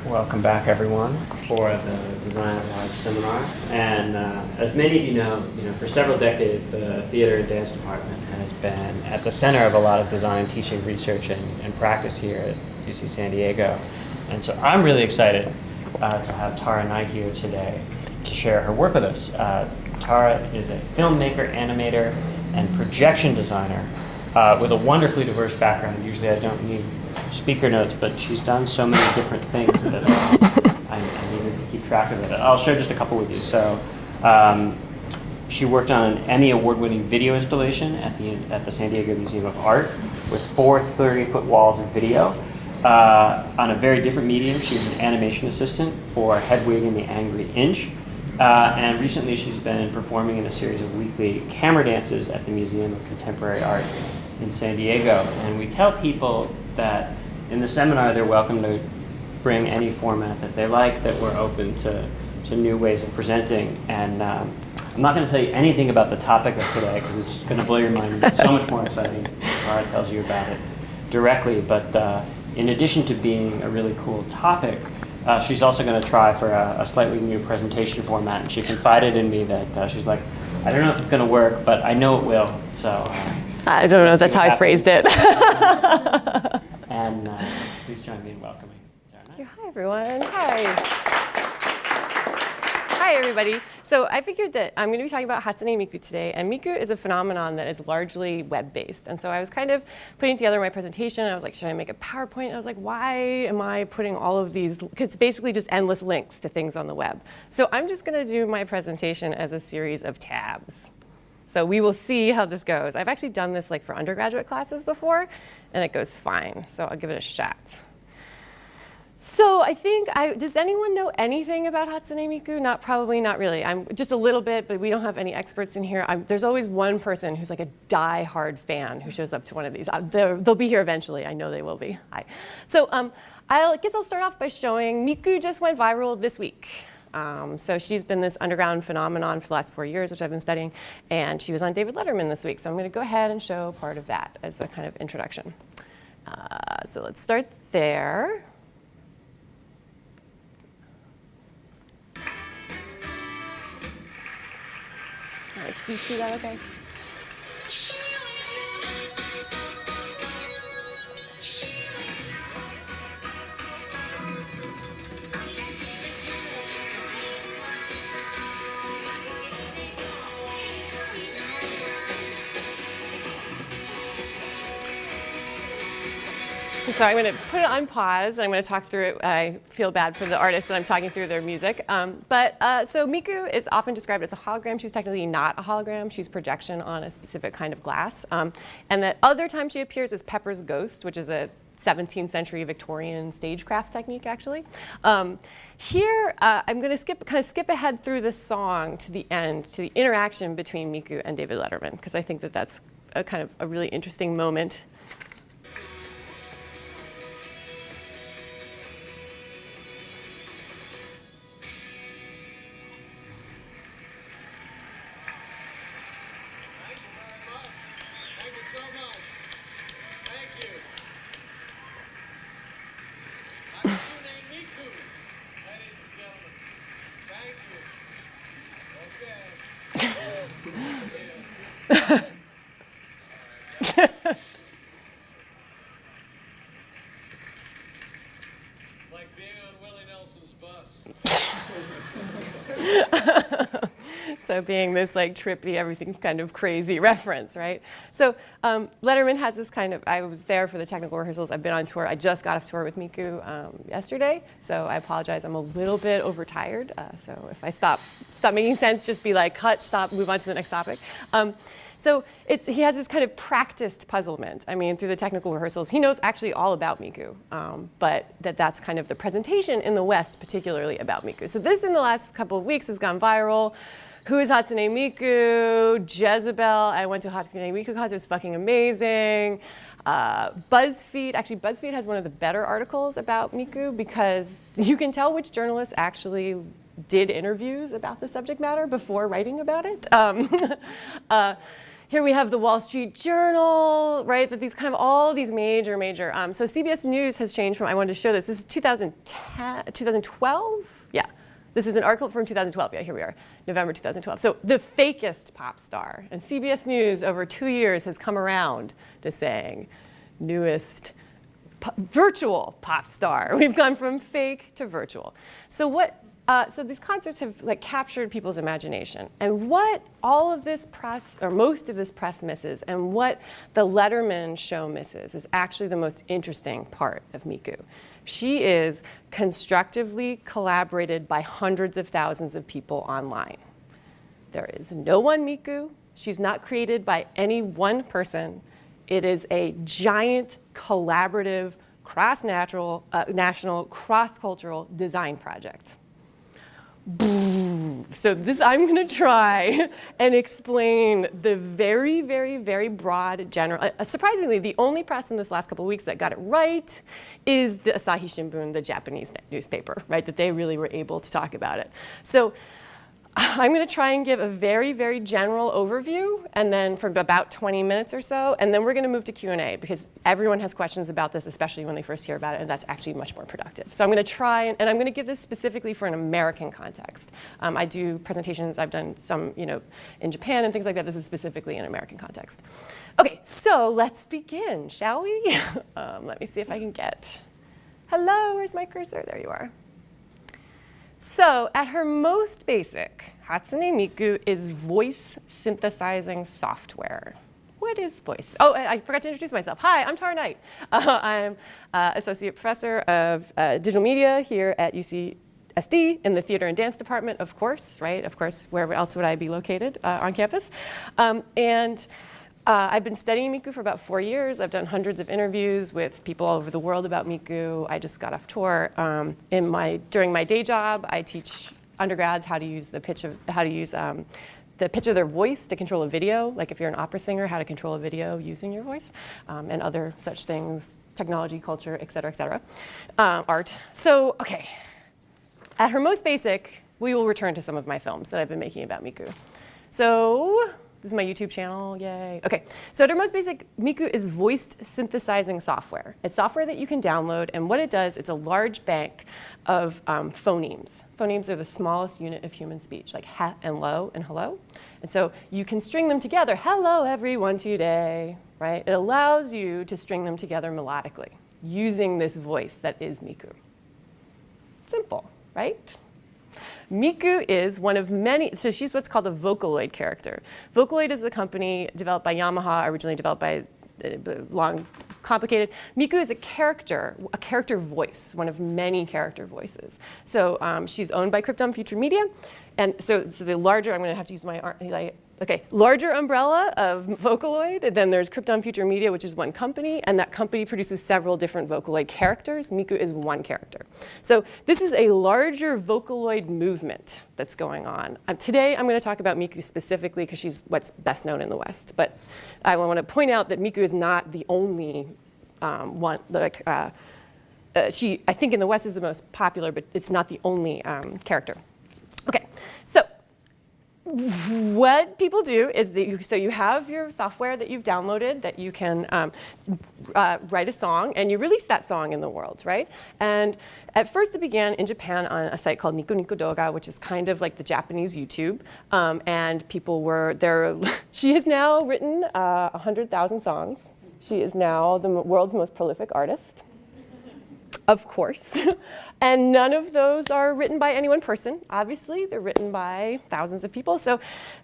Welcome back, everyone, for the Design at Large seminar. And as many of you know, for several decades, the theater and dance department has been at the center of a lot of design teaching, research, and practice here at UC San Diego. And so I'm really excited to have Tara Knight here today to share her work with us. Tara is a filmmaker, animator, and projection designer with a wonderfully diverse background. Usually I don't need speaker notes, but she's done so many different things that I needed to keep track of it. I'll share just a couple with you. So she worked on an Emmy award-winning video installation at the San Diego Museum of Art with 4 30-foot walls of video. On a very different medium, she was an animation assistant for Hedwig and the Angry Inch. And recently she's been performing in a series of weekly camera dances at the Museum of Contemporary Art in San Diego. And we tell people that in the seminar they're welcome to bring any format that they like, that we're open to new ways of presenting. And I'm not going to tell you anything about the topic of today because it's just going to blow your mind. It's so much more exciting if Tara tells you about it directly. But in addition to being a really cool topic, she's also going to try for a slightly new presentation format. And she confided in me that she's like, I don't know if it's going to work, but I know it will. So I don't know if that's how I phrased it. And please join me in welcoming Tara Knight. Hi, everyone. Hi. Hi, everybody. So I figured that I'm going to be talking about Hatsune Miku today. And Miku is a phenomenon that is largely web-based. And so I was kind of putting together my presentation. I was like, should I make a PowerPoint? And I was like, why am I putting all of these? Because it's basically just endless links to things on the web. So I'm just going to do my presentation as a series of tabs. So we will see how this goes. I've actually done this like for undergraduate classes before, and it goes fine. So I'll give it a shot. So I think, does anyone know anything about Hatsune Miku? Probably not really. I'm just a little bit, but we don't have any experts in here. There's always one person who's like a die-hard fan who shows up to one of these. They'll be here eventually. I know they will be. Hi. So I guess I'll start off by showing Miku just went viral this week. So she's been this underground phenomenon for the last 4 years, which I've been studying, and she was on David Letterman this week. So I'm going to go ahead and show part of that as a kind of introduction. So let's start there. All right, can you see that okay? So I'm going to put it on pause, and I'm going to talk through it. I feel bad for the artists that I'm talking through their music. So Miku is often described as a hologram. She's technically not a hologram. She's projection on a specific kind of glass. And the other time she appears is Pepper's Ghost, which is a 17th century Victorian stagecraft technique, actually. Here, I'm going to kind of skip ahead through the song to the end, to the interaction between Miku and David Letterman, because I think that that's a kind of a really interesting moment. Like being on Willie Nelson's bus. So being this like trippy, everything's kind of crazy reference, right? So Letterman has this kind of, I was there for the technical rehearsals. I've been on tour. I just got off tour with Miku yesterday. So I apologize. I'm a little bit overtired. So if I stop making sense, just be like, cut, stop, move on to the next topic. So he has this kind of practiced puzzlement. I mean, through the technical rehearsals, he knows actually all about Miku, but that's kind of the presentation in the West, particularly about Miku. So this in the last couple of weeks has gone viral. Who is Hatsune Miku? Jezebel. I went to a Hatsune Miku concert. It was fucking amazing. BuzzFeed has one of the better articles about Miku because you can tell which journalists actually did interviews about the subject matter before writing about it. Here we have the Wall Street Journal, right? That these kind of all these major. So CBS News has changed from, I wanted to show this. This is 2012? Yeah. This is an article from 2012. Yeah, here we are, November 2012. So the fakest pop star. And CBS News over 2 years has come around to saying newest virtual pop star. We've gone from fake to virtual. So so these concerts have like captured people's imagination. And what all of this press, or most of this press misses, and what the Letterman show misses, is actually the most interesting part of Miku. She is constructively collaborated by hundreds of thousands of people online. There is no one Miku. She's not created by any one person. It is a giant collaborative, national, cross-cultural design project. So I'm going to try and explain the very, very, very broad general. Surprisingly, the only press in this last couple of weeks that got it right is the Asahi Shimbun, the Japanese newspaper, right? That they really were able to talk about it. So I'm going to try and give a very, very general overview, and then for about 20 minutes or so, and then we're going to move to Q&A, because everyone has questions about this, especially when they first hear about it, and that's actually much more productive. So I'm going to try, and I'm going to give this specifically for an American context. I do presentations, I've done some, in Japan and things like that. This is specifically an American context. Okay, so let's begin, shall we? Let me see if I can get, hello, where's my cursor? There you are. So at her most basic, Hatsune Miku is voice synthesizing software. What is voice? Oh, I forgot to introduce myself. Hi, I'm Tara Knight. I'm Associate Professor of Digital Media here at UCSD in the Theater and Dance Department, of course, right? Of course, where else would I be located on campus? I've been studying Miku for about 4 years. I've done hundreds of interviews with people all over the world about Miku. I just got off tour. During my day job, I teach undergrads how to use the pitch of their voice to control a video. Like if you're an opera singer, how to control a video using your voice, and other such things, technology, culture, et cetera, art. So, okay. At her most basic, we will return to some of my films that I've been making about Miku. So, this is my YouTube channel, yay. Okay, so at our most basic, Miku is voiced synthesizing software. It's software that you can download, and what it does, it's a large bank of phonemes. Phonemes are the smallest unit of human speech, like ha and lo and hello. And so you can string them together, hello everyone today, right? It allows you to string them together melodically using this voice that is Miku. Simple, right? Miku is one of many, so she's what's called a Vocaloid character. Vocaloid is the company developed by Yamaha, originally developed by complicated. Miku is a character voice, one of many character voices. So she's owned by Krypton Future Media. And so the larger, I'm going to have to use my arm, larger umbrella of Vocaloid, and then there's Krypton Future Media, which is one company, and that company produces several different Vocaloid characters. Miku is one character. So this is a larger Vocaloid movement that's going on. Today, I'm going to talk about Miku specifically because she's what's best known in the West. But I want to point out that Miku is not the only one. I think in the West is the most popular, but it's not the only character. Okay, so what people do is that you have your software that you've downloaded that you can write a song, and you release that song in the world, right? And at first it began in Japan on a site called Nico Nico Doga, which is kind of like the Japanese YouTube. And people were there. She has now written 100,000 songs. She is now the world's most prolific artist, of course. And none of those are written by any one person, obviously. They're written by thousands of people. So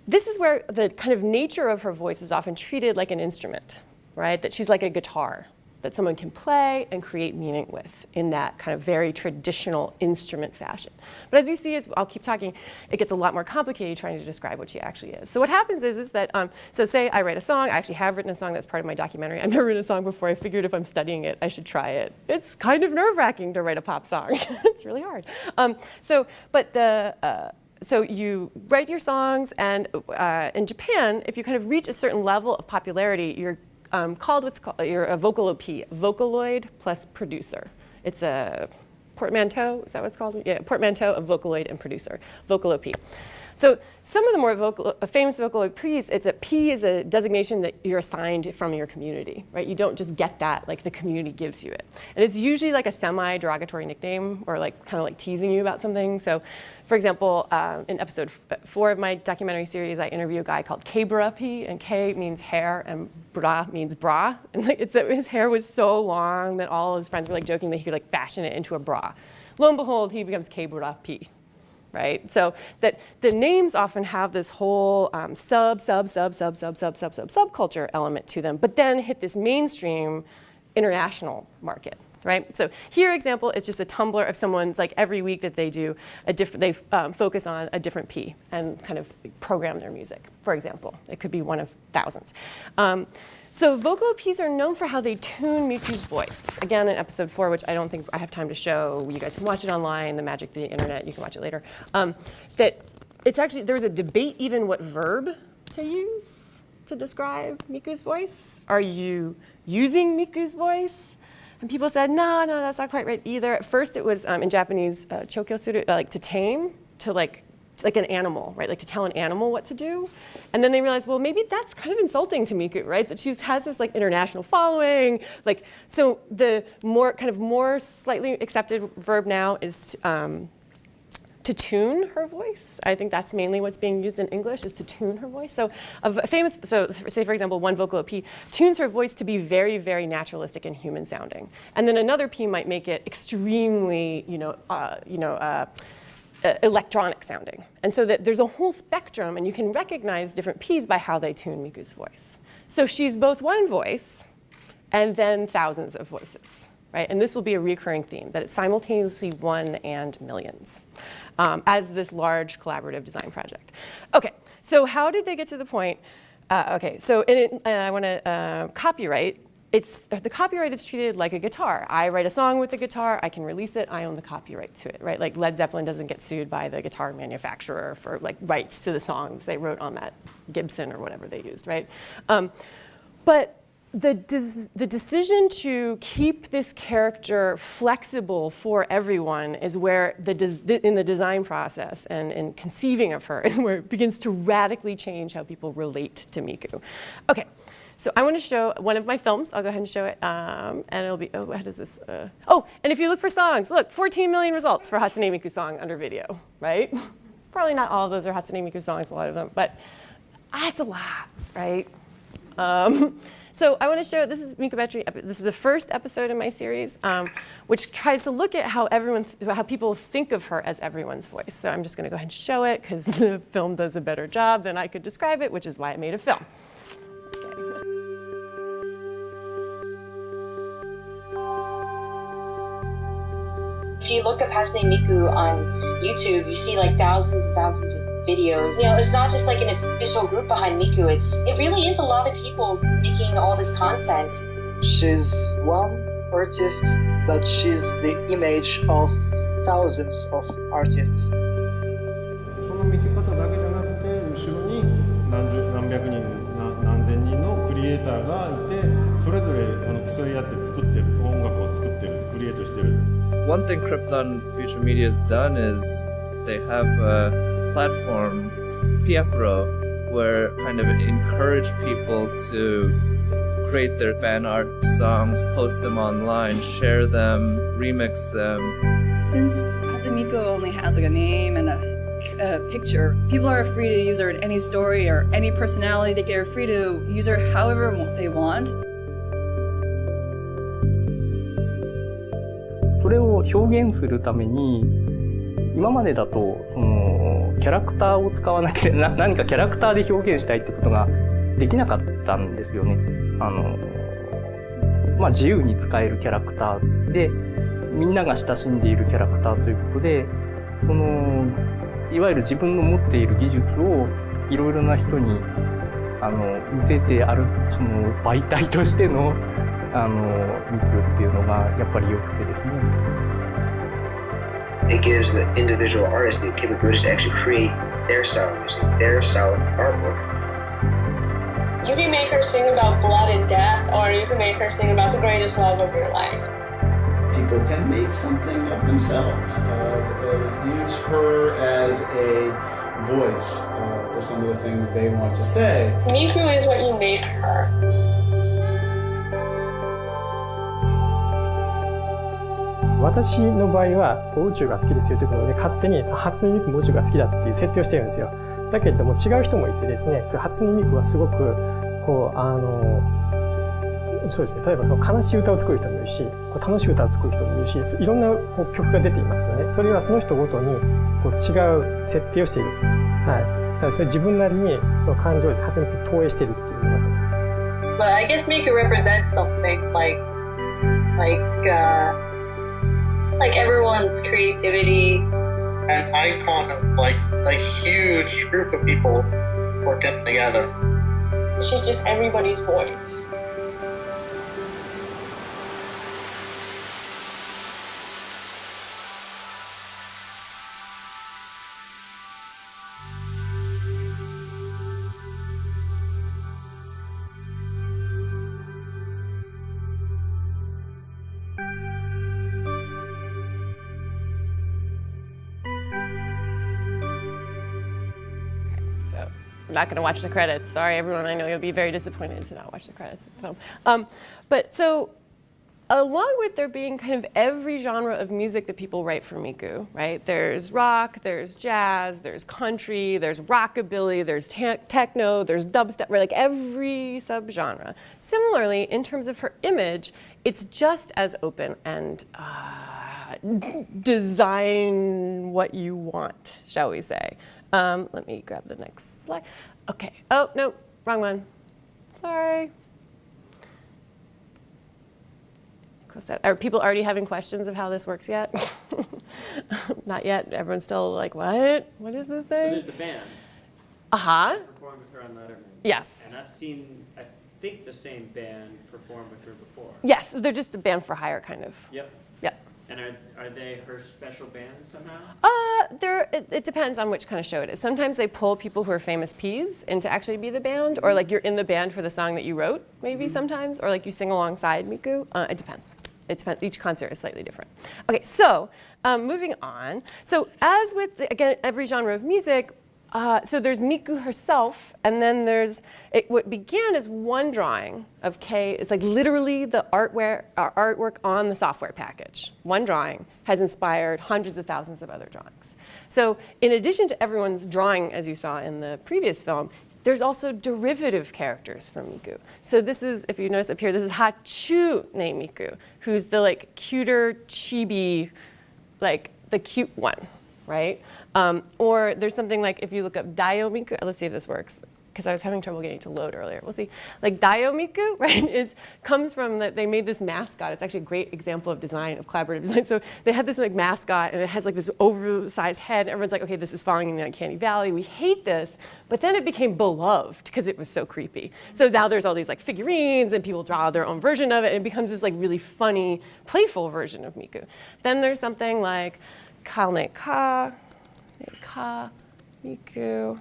this is where the kind of nature of her voice is often treated like an instrument, right? That she's like a guitar that someone can play and create meaning with in that kind of very traditional instrument fashion. But as you see, as I'll keep talking, it gets a lot more complicated trying to describe what she actually is. So what happens is that, so say I write a song, I actually have written a song that's part of my documentary. I've never written a song before. I figured if I'm studying it, I should try it. It's kind of nerve-wracking to write a pop song. It's really hard. So you write your songs, and in Japan, if you kind of reach a certain level of popularity, you're you're a Vocaloid plus producer. It's a portmanteau, is that what it's called? Yeah, portmanteau of Vocaloid and producer, Vocaloid. So some of the more famous Vocaloid P's, P is a designation that you're assigned from your community, right? You don't just get that, like the community gives you it. And it's usually like a semi-derogatory nickname or like kind of like teasing you about something. So for example, in episode 4 of my documentary series, I interview a guy called K-Bra P, and K means hair and bra means bra. And like it's that his hair was so long that all his friends were like joking that he could like fashion it into a bra. Lo and behold, he becomes K-Bra P. Right? So that the names often have this whole subculture element to them, but then hit this mainstream international market, right? So here example is just a Tumblr of someone's like every week that they do they focus on a different P and kind of program their music, for example. It could be one of thousands. So Vocaloid Ps are known for how they tune Miku's voice. Again, in episode 4, which I don't think I have time to show, you guys can watch it online, the magic of the internet, you can watch it later. That it's actually, there was a debate even what verb to use to describe Miku's voice. Are you using Miku's voice? And people said, no, that's not quite right either. At first it was in Japanese, chokyosuru, like to tame, to like an animal, right? Like to tell an animal what to do. And then they realized, well, maybe that's kind of insulting to Miku, right? That she has this like international following. Like, so the more slightly accepted verb now is to tune her voice. I think that's mainly what's being used in English, is to tune her voice. So say for example, one Vocaloid P tunes her voice to be very, very naturalistic and human sounding. And then another P might make it extremely, electronic sounding. And so that there's a whole spectrum, and you can recognize different Ps by how they tune Miku's voice. So she's both one voice and then thousands of voices, right? And this will be a recurring theme, that it's simultaneously one and millions as this large collaborative design project. Okay, so how did they get to the point? I want to copyright. The copyright is treated like a guitar. I write a song with a guitar, I can release it, I own the copyright to it, right? Like Led Zeppelin doesn't get sued by the guitar manufacturer for like rights to the songs they wrote on that Gibson or whatever they used, right? But the decision to keep this character flexible for everyone is where in the design process and in conceiving of her is where it begins to radically change how people relate to Miku. Okay. So I want to show one of my films. I'll go ahead and show it. And it'll be, what is this? And if you look for songs, look, 14 million results for Hatsune Miku song under video, right? Probably not all of those are Hatsune Miku songs, a lot of them, but that's a lot, right? So I want to show, this is Mikumentary. This is the first episode in my series, which tries to look at how people think of her as everyone's voice. So I'm just going to go ahead and show it, because the film does a better job than I could describe it, which is why I made a film. If you look up Hatsune Miku on YouTube, you see like thousands and thousands of videos. You know, it's not just like an official group behind Miku. It really is a lot of people making all this content. She's one artist, but she's the image of thousands of artists. その見せ方だけじゃなくて、後ろに何百人、何千人のクリエイターがいて、それぞれ競い合って作ってる、音楽を作ってる、クリエイトしてる。One thing Krypton Future Media has done is they have a platform, Piapro, where kind of encourage people to create their fan art songs, post them online, share them, remix them. Since Hatsune Miku only has like a name and a picture, people are free to use her in any story or any personality. They are free to use her however they want. それを表現するために今までだとそのキャラクターを使わなきゃ何かキャラクターで表現したいってことができなかったんですよね。自由に使えるキャラクターでみんなが親しんでいるキャラクターということで、そのいわゆる自分の持っている技術をいろいろな人に見せてあるその媒体としてのミクっていうのがやっぱり良くてですね。It gives the individual artist the capability to actually create their style of music, their style of artwork. You can make her sing about blood and death, or you can make her sing about the greatest love of your life. People can make something of themselves. Use her as a voice for some of the things they want to say. Miku is what you make her. 私の場合は宇宙が好きですよということで勝手に初音ミクも宇宙が好きだっていう設定をしてるんですよ。だけれども違う人もいてですね、初音ミクはすごくこうそうですね、例えばその悲しい歌を作る人もいるし、こう楽しい歌を作る人もいるし、いろんなこう曲が出ていますよね。それはその人ごとにこう違う設定をしている。はい。だからそれ自分なりにその感情を初音ミクに投影しているっていうのがあります。But I guess Miku represents something like everyone's creativity. An icon of like a huge group of people working together. She's just everybody's voice. I'm not going to watch the credits. Sorry, everyone. I know you'll be very disappointed to not watch the credits of the film. But so, along with there being kind of every genre of music that people write for Miku, right? There's rock, there's jazz, there's country, there's rockabilly, there's techno, there's dubstep, right? Like every subgenre. Similarly, in terms of her image, it's just as open and design what you want, shall we say. Let me grab the next slide. Okay. Oh, no, wrong one. Sorry. Close that. Are people already having questions of how this works yet? Not yet. Everyone's still like, what? What is this thing? So there's the band. Uh-huh. Performed with her on Letterman. Yes. And I've seen, I think, the same band perform with her before. Yes, they're just a band for hire, kind of. Yep. Yep. And are they her special band somehow? It depends on which kind of show it is. Sometimes they pull people who are famous Ps in to actually be the band, or like you're in the band for the song that you wrote, maybe sometimes, or like you sing alongside Miku. It depends. It depends. Each concert is slightly different. Okay, so moving on. So as with, again, every genre of music, so there's Miku herself, and then there's, what began as one drawing of Kei. It's like literally the artwork on the software package. One drawing has inspired hundreds of thousands of other drawings. So in addition to everyone's drawing, as you saw in the previous film, there's also derivative characters from Miku. So this is, if you notice up here, this is Hatsune Miku, who's the like cuter chibi, like the cute one, right? Or there's something like, if you look up Daio Miku, let's see if this works, because I was having trouble getting it to load earlier. We'll see. Like Daio Miku, right, comes from that they made this mascot. It's actually a great example of design, of collaborative design. So they had this like mascot, and it has like this oversized head. And everyone's like, okay, this is falling in the uncanny valley. We hate this. But then it became beloved because it was so creepy. So now there's all these like figurines, and people draw their own version of it, and it becomes this like really funny, playful version of Miku. Then there's something like Ka Miku,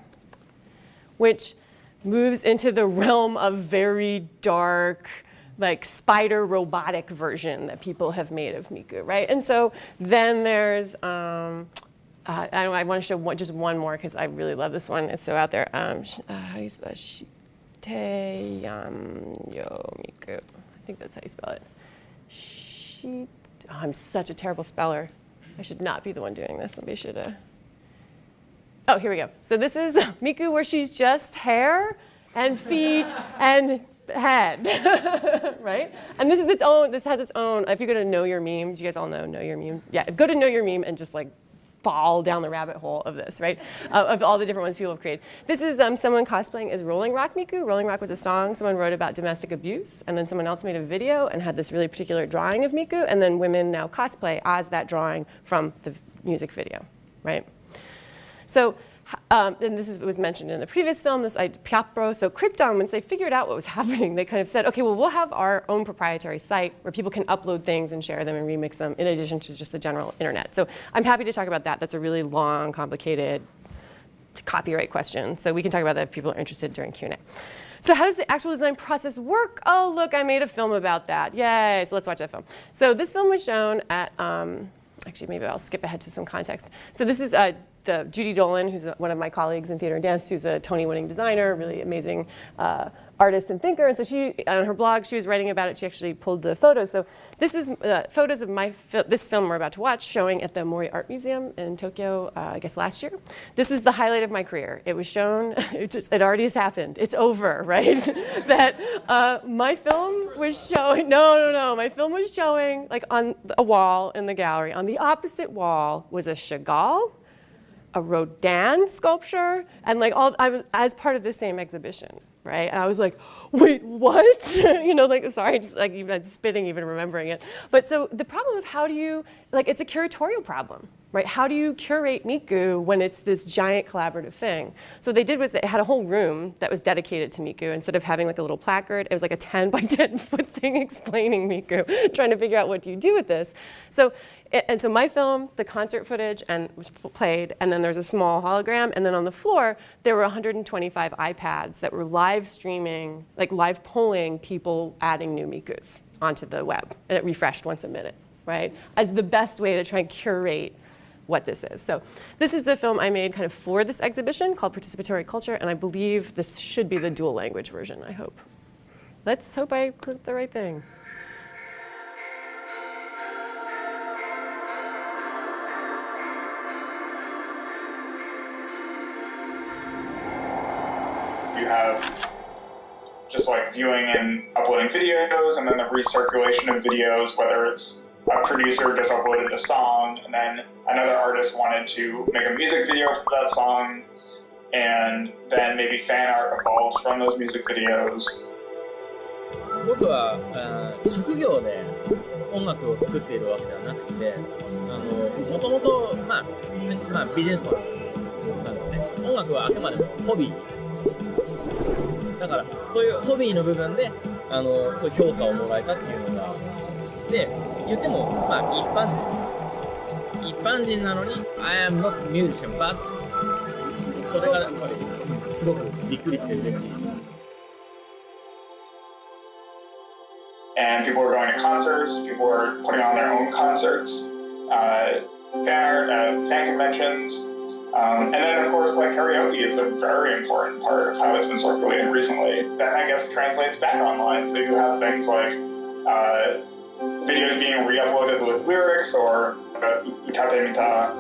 which moves into the realm of very dark, like spider robotic version that people have made of Miku, right? And so then there's, I want to show just one more because I really love this one. It's so out there. How do you spell it? Miku. I think that's how you spell it. I'm such a terrible speller. I should not be the one doing this. Somebody should have. Oh, here we go. So this is Miku where she's just hair and feet and head, right? And this has its own, if you go to Know Your Meme, do you guys all know Your Meme? Yeah, go to Know Your Meme and just like fall down the rabbit hole of this, right? Of all the different ones people have created. This is someone cosplaying as Rolling Rock Miku. Rolling Rock was a song someone wrote about domestic abuse, and then someone else made a video and had this really particular drawing of Miku, and then women now cosplay as that drawing from the music video, right? So, and this was mentioned in the previous film, this Piapro. So Krypton, once they figured out what was happening, they kind of said, okay, well, we'll have our own proprietary site where people can upload things and share them and remix them in addition to just the general internet. So I'm happy to talk about that. That's a really long, complicated copyright question. So we can talk about that if people are interested during Q&A. So how does the actual design process work? Oh, look, I made a film about that. Yay, so let's watch that film. So this film was shown at, actually, maybe I'll skip ahead to some context. So this is Judy Dolan, who's one of my colleagues in theater and dance, who's a Tony-winning designer, really amazing artist and thinker. And so she, on her blog, she was writing about it. She actually pulled the photos. So this was photos of this film we're about to watch, showing at the Mori Art Museum in Tokyo, I guess last year. This is the highlight of my career. It was shown, it already has happened. It's over, right? That my film was showing, no, my film was showing like on a wall in the gallery. On the opposite wall was a Chagall, a Rodin sculpture, and like I was as part of the same exhibition, right? And I was like, wait, what? You know, like, sorry, just like even spitting, even remembering it. But so the problem of how do you, like, it's a curatorial problem, right? How do you curate Miku when it's this giant collaborative thing? So what they did was they had a whole room that was dedicated to Miku. Instead of having like a little placard, it was like a 10 by 10 foot thing explaining Miku, trying to figure out what do you do with this. So my film, the concert footage was played, and then there's a small hologram, and then on the floor, there were 125 iPads that were live streaming, like live polling people adding new Mikus onto the web, and it refreshed once a minute, right? As the best way to try and curate what this is. So this is the film I made kind of for this exhibition called Participatory Culture, and I believe this should be the dual language version, I hope. Let's hope I clicked the right thing. You have just like viewing and uploading videos, and then the recirculation of videos, whether it's a producer just uploaded a song, and then another artist wanted to make a music video for that song, and then maybe fan art evolves from those music videos. 僕は職業で音楽を作っているわけではなくて、もともとビジネスマンなんですね。音楽はあくまでもホビー。だからそういうホビーの部分でそういう評価をもらえたっていうのがで言っても一般人なのに I am not a musician but それがやっぱりすごくびっくりして嬉しい。And people are going to concerts, people are putting on their own concerts, fan conventions, and then of course like karaoke is a very important part of how it's been circulated recently. That I guess translates back online, so you have things like videos being re-uploaded with lyrics or utate mita.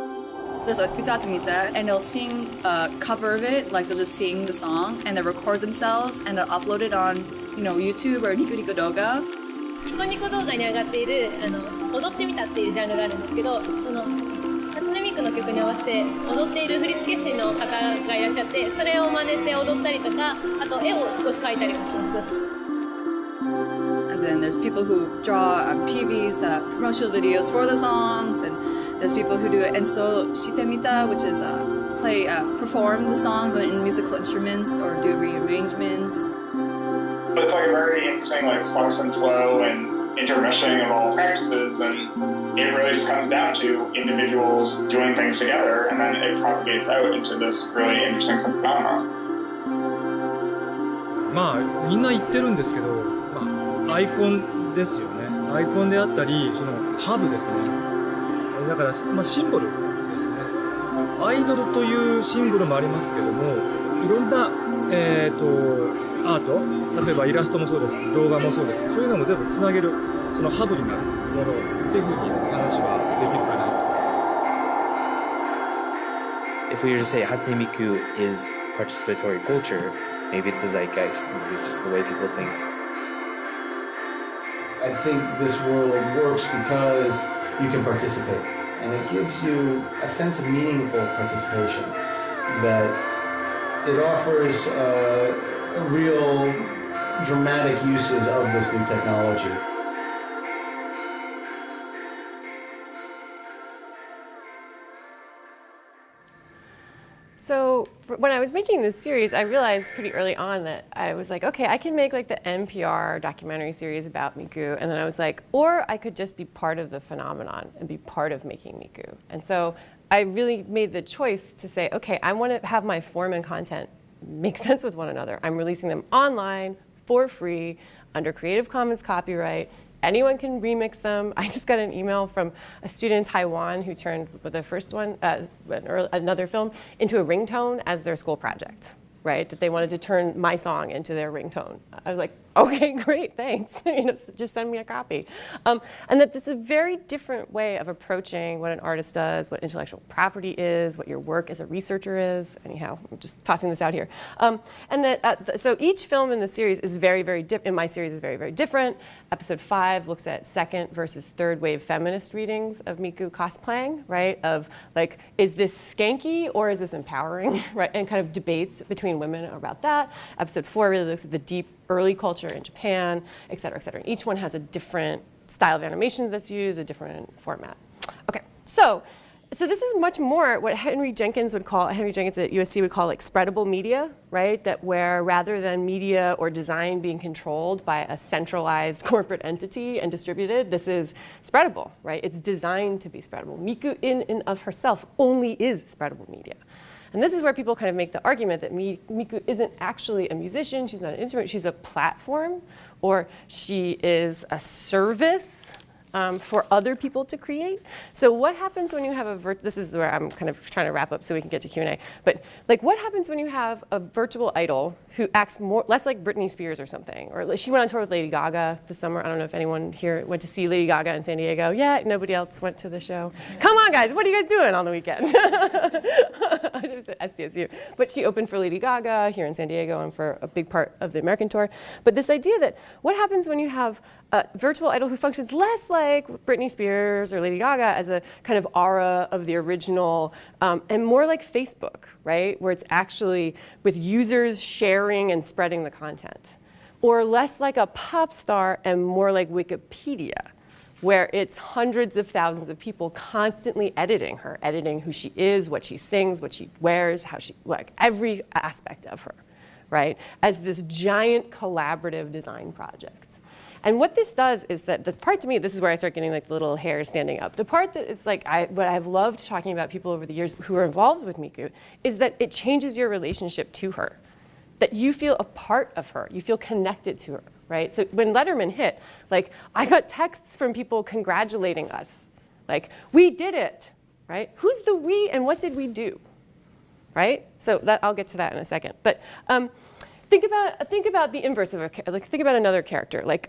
There's a utate mita, and they'll sing a cover of it, like they'll just sing the song and they'll record themselves and they'll upload it on, YouTube or Niku Niku Doga. ニコニコ動画に上がっている踊ってみたっていうジャンルがあるんですけど、その初音ミクの曲に合わせて踊っている振付師の方がいらっしゃって、それを真似て踊ったりとか、あと絵を少し描いたりもします。And then there's people who draw PVs, promotional videos for the songs, and there's people who do enso shitemita, which is perform the songs on musical instruments or do rearrangements. But it's like a very interesting like flux and flow and intermeshing of all practices, and it really just comes down to individuals doing things together, and then it propagates out into this really interesting phenomenon. みんな言ってるんですけど、アイコンですよね。アイコンであったり、そのハブですね。だからシンボルですね。アイドルというシンボルもありますけども、いろんなアート、例えばイラストもそうです、動画もそうです。そういうのも全部つなげるそのハブになるものっていうふうに話はできるかなと思います。If we were to say Hatsune Miku is participatory culture, maybe it's the zeitgeist, maybe it's just the way people think. I think this world works because you can participate, and it gives you a sense of meaningful participation, that it offers real dramatic uses of this new technology. So when I was making this series, I realized pretty early on that I was like, okay, I can make like the NPR documentary series about Miku, and then I was like, or I could just be part of the phenomenon and be part of making Miku. And so I really made the choice to say, okay, I want to have my form and content make sense with one another. I'm releasing them online for free under Creative Commons copyright Anyone can remix them. I just got an email from a student in Taiwan who turned the first one, another film, into a ringtone as their school project, right? That they wanted to turn my song into their ringtone. I was like, okay, great, thanks. Just send me a copy. And that this is a very different way of approaching what an artist does, what intellectual property is, what your work as a researcher is. Anyhow, I'm just tossing this out here. And that, so each film in the series is very, very in my series is very, very different. Episode 5 looks at second versus third wave feminist readings of Miku cosplaying, right? Of like, is this skanky or is this empowering, right? And kind of debates between women about that. Episode 4 really looks at the deep early culture in Japan, et cetera, et cetera. Each one has a different style of animation that's used, a different format. Okay, so this is much more what Henry Jenkins at USC would call like spreadable media, right? That where rather than media or design being controlled by a centralized corporate entity and distributed, this is spreadable, right? It's designed to be spreadable. Miku in and of herself only is spreadable media. And this is where people kind of make the argument that Miku isn't actually a musician, she's not an instrument, she's a platform, or she is a service for other people to create. So what happens when you have this is where I'm kind of trying to wrap up so we can get to Q&A, but like what happens when you have a virtual idol who acts less like Britney Spears or something, or she went on tour with Lady Gaga this summer. I don't know if anyone here went to see Lady Gaga in San Diego. Yeah, nobody else went to the show. Come on guys, what are you guys doing on the weekend? I was at SDSU. But she opened for Lady Gaga here in San Diego and for a big part of the American tour. But this idea that what happens when you have a virtual idol who functions less like Britney Spears or Lady Gaga as a kind of aura of the original and more like Facebook, right? Where it's actually with users sharing and spreading the content. Or less like a pop star and more like Wikipedia, where it's hundreds of thousands of people constantly editing her, editing who she is, what she sings, what she wears, how she, like every aspect of her, right? As this giant collaborative design project. And what this does is that the part to me, this is where I start getting like the little hairs standing up. The part that is like, what I've loved talking about people over the years who are involved with Miku is that it changes your relationship to her. That you feel a part of her, you feel connected to her, right? So when Letterman hit, like I got texts from people congratulating us. Like, we did it, right? Who's the we and what did we do, right? So that I'll get to that in a second. But think about the inverse of think about another character, like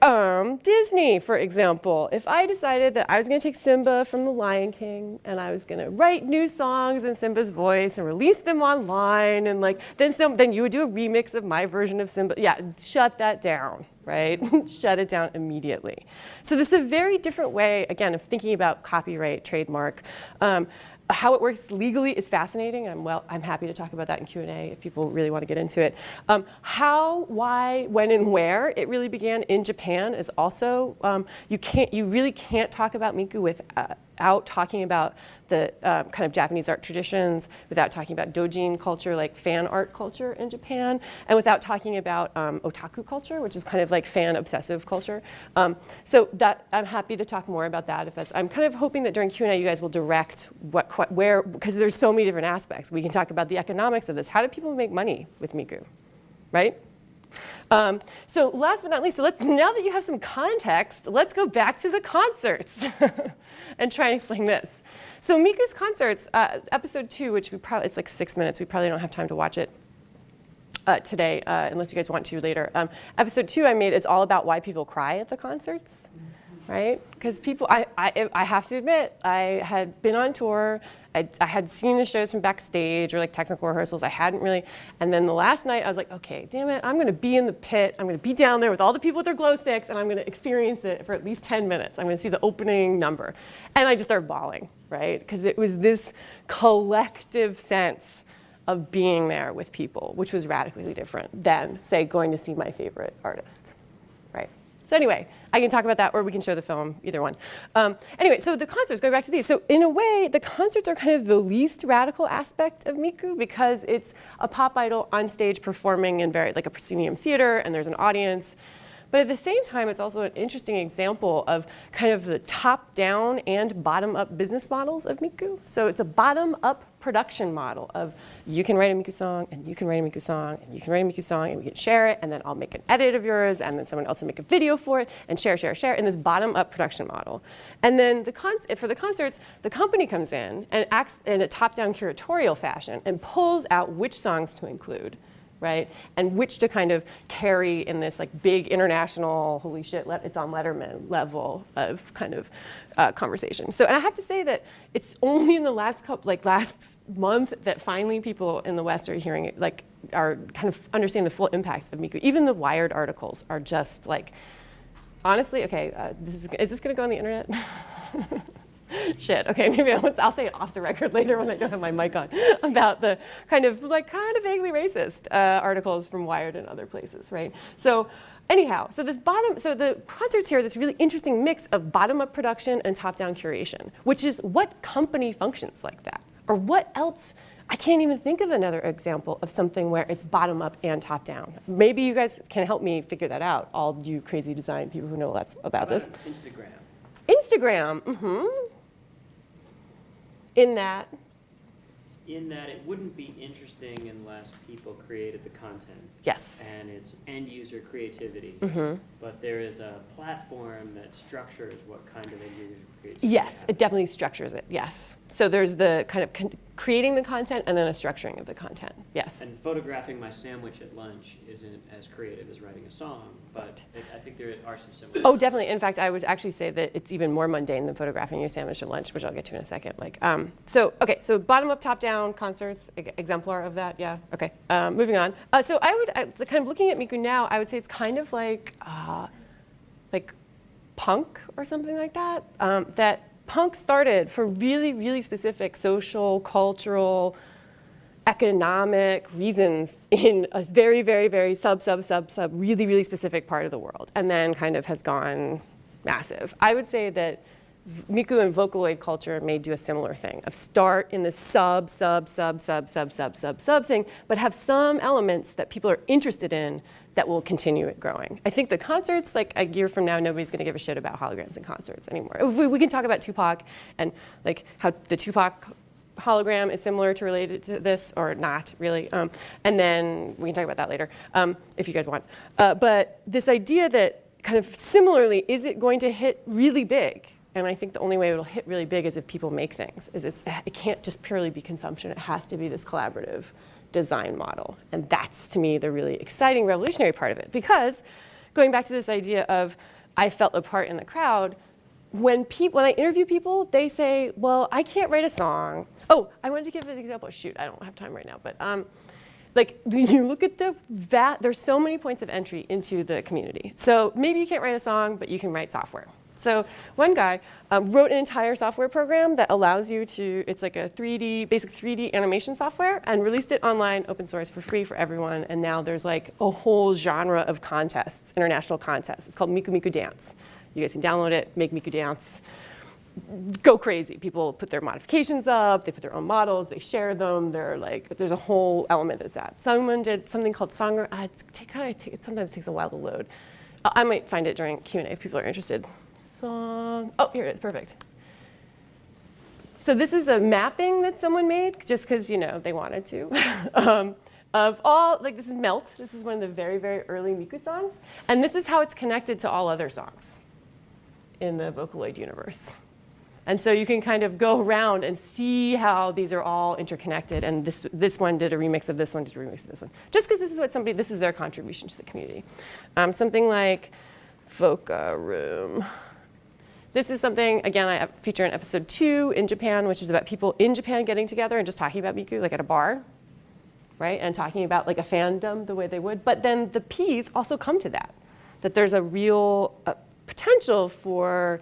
Disney, for example. If I decided that I was going to take Simba from The Lion King and I was going to write new songs in Simba's voice and release them online, and like then you would do a remix of my version of Simba. Yeah, shut that down, right? Shut it down immediately. So this is a very different way, again, of thinking about copyright, trademark. How it works legally is fascinating. I'm happy to talk about that in Q&A if people really want to get into it. How, why, when, and where it really began in Japan is also, you really can't talk about Miku without talking about the kind of Japanese art traditions, without talking about dojin culture, like fan art culture in Japan, and without talking about otaku culture, which is kind of like fan obsessive culture. So that I'm happy to talk more about that if that's. I'm kind of hoping that during Q&A you guys will direct where, because there's so many different aspects. We can talk about the economics of this. How do people make money with Miku, right? So last but not least, now that you have some context, let's go back to the concerts and try and explain this. So Miku's concerts, episode 2, which it's like 6 minutes. We probably don't have time to watch it today, unless you guys want to later. Episode 2 I made is all about why people cry at the concerts, right? Because people, I have to admit, I had been on tour. I had seen the shows from backstage or like technical rehearsals. I hadn't really, and then the last night I was like, okay, damn it, I'm gonna be in the pit. I'm gonna be down there with all the people with their glow sticks and I'm gonna experience it for at least 10 minutes. I'm gonna see the opening number. And I just started bawling, right? Because it was this collective sense of being there with people, which was radically different than, say, going to see my favorite artist, right? So anyway, I can talk about that or we can show the film, either one. Anyway, so the concerts, going back to these. So in a way, the concerts are kind of the least radical aspect of Miku because it's a pop idol on stage performing in like a proscenium theater and there's an audience. But at the same time, it's also an interesting example of kind of the top-down and bottom-up business models of Miku. So it's a bottom-up production model of you can write a Miku song, and you can write a Miku song, and you can write a Miku song, and we can share it, and then I'll make an edit of yours, and then someone else will make a video for it, and share in this bottom-up production model. And then for the concerts, the company comes in and acts in a top-down curatorial fashion and pulls out which songs to include, right? And which to kind of carry in this like big international, holy shit, it's on Letterman level of kind of conversation. So, and I have to say that it's only in the last month that finally people in the West are hearing it, like are kind of understanding the full impact of Miku. Even the Wired articles are just like, honestly, okay, is this gonna go on the internet? Shit, okay, maybe I'll say it off the record later when I don't have my mic on, about the kind of vaguely racist articles from Wired and other places, right? So anyhow, so the concerts here are this really interesting mix of bottom-up production and top-down curation, which is what company functions like that? Or what else? I can't even think of another example of something where it's bottom-up and top-down. Maybe you guys can help me figure that out, all you crazy design people who know lots about this. Instagram, In that it wouldn't be interesting unless people created the content. Yes. And it's end user creativity. But there is a platform that structures what kind of end user creativity. Yes, it definitely structures it, yes. So there's the kind of creating the content and then a structuring of the content, yes. And photographing my sandwich at lunch isn't as creative as writing a song, but I think there are some similarities. Oh, definitely. In fact, I would actually say that it's even more mundane than photographing your sandwich at lunch, which I'll get to in a second. So bottom up, top down concerts, exemplar of that, yeah. Okay, moving on. So kind of looking at Miku now, I would say it's kind of like punk or something like that. That punk started for really, really specific social, cultural, economic reasons in a very, very, very sub, really, really specific part of the world, and then kind of has gone massive. I would say that Miku and Vocaloid culture may do a similar thing, of start in the sub thing, but have some elements that people are interested in that will continue it growing. I think the concerts, like a year from now, nobody's gonna give a shit about holograms in concerts anymore. We can talk about Tupac and like how the Tupac hologram is similar to related to this or not really. And then we can talk about that later if you guys want. But this idea that kind of similarly, is it going to hit really big? And I think the only way it'll hit really big is if people make things. It can't just purely be consumption. It has to be this collaborative design model. And that's, to me, the really exciting, revolutionary part of it. Because going back to this idea of I felt a part in the crowd, when I interview people, they say, well, I can't write a song. Oh, I wanted to give an example. Shoot, I don't have time right now. But when you look at there's so many points of entry into the community. So maybe you can't write a song, but you can write software. So one guy wrote an entire software program that allows you to, it's like a basic 3D animation software, and released it online, open source, for free for everyone. And now there's like a whole genre of contests, international contests. It's called Miku Dance. You guys can download it, make Miku Dance, go crazy. People put their modifications up, they put their own models, they share them. There's a whole element that's that. Someone did something called Song, it sometimes takes a while to load. I might find it during Q&A if people are interested. Song. Oh, here it is, perfect. So this is a mapping that someone made, just because they wanted to, of all, this is Melt. This is one of the very, very early Miku songs. And this is how it's connected to all other songs in the Vocaloid universe. And so you can kind of go around and see how these are all interconnected. And this one did a remix of this one, did a remix of this one. Just because this is their contribution to the community. Something like Voca Room. This is something, again, I feature in episode 2 in Japan, which is about people in Japan getting together and just talking about Miku, like at a bar, right? And talking about like a fandom the way they would. But then the Ps also come to that there's a real potential for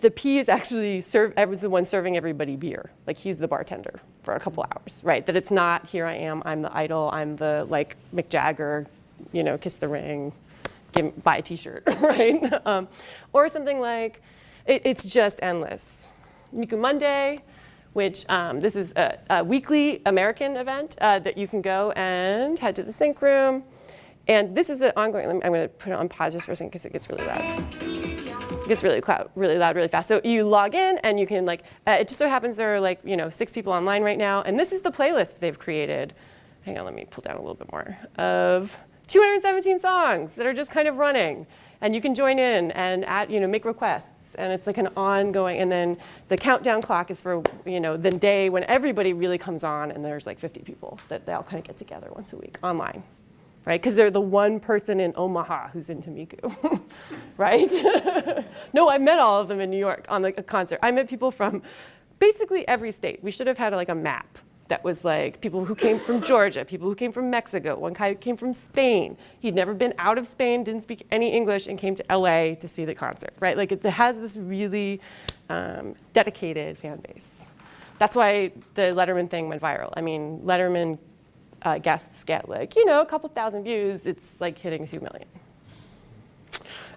the P is actually was the one serving everybody beer. Like he's the bartender for a couple hours, right? That it's not, here I am, I'm the idol, I'm the like Mick Jagger, kiss the ring, buy a t-shirt, right? Or something like, it's just endless. Miku Monday, which this is a weekly American event that you can go and head to the sync room. And this is an ongoing, I'm going to put it on pause just for a second because it gets really loud. It gets really loud, really fast. So you log in and you can like, it just so happens there are like, 6 people online right now. And this is the playlist they've created. Hang on, let me pull down a little bit more. Of 217 songs that are just kind of running. And you can join in and make requests. And it's like an ongoing, and then the countdown clock is for, the day when everybody really comes on and there's like 50 people that they all kind of get together once a week online. Right? Because they're the one person in Omaha who's into Miku, right? No, I met all of them in New York on like a concert. I met people from basically every state. We should have had like a map that was like people who came from Georgia, people who came from Mexico. One guy came from Spain. He'd never been out of Spain, didn't speak any English, and came to LA to see the concert, right? Like it has this really dedicated fan base. That's why the Letterman thing went viral. I mean, Letterman guests get like, a couple thousand views. It's like hitting 2 million.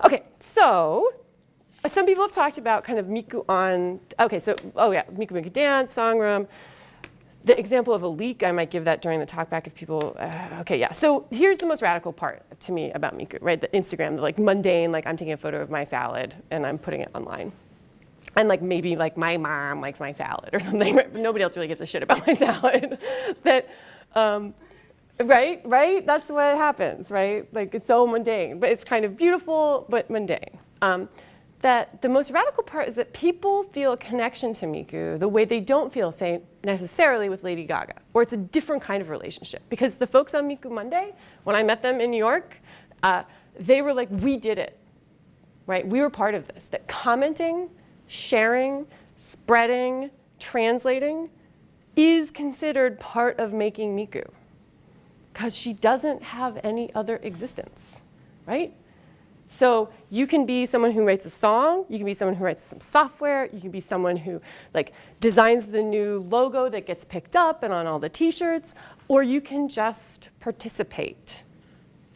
Okay, so some people have talked about kind of Miku on, Miku Dance, song room. The example of a leak, I might give that during the talk back if people, So here's the most radical part to me about Miku, right? The Instagram, the like mundane, like I'm taking a photo of my salad and I'm putting it online. And like maybe like my mom likes my salad or something, right? But nobody else really gives a shit about my salad. Right? That's what happens, right? Like it's so mundane, but it's kind of beautiful, but mundane. That the most radical part is that people feel a connection to Miku the way they don't feel, say, necessarily with Lady Gaga, or it's a different kind of relationship. Because the folks on Miku Monday, when I met them in New York, they were like, we did it, right? We were part of this. That commenting, sharing, spreading, translating is considered part of making Miku, because she doesn't have any other existence, right? So you can be someone who writes a song, you can be someone who writes some software, you can be someone who like designs the new logo that gets picked up and on all the t-shirts, or you can just participate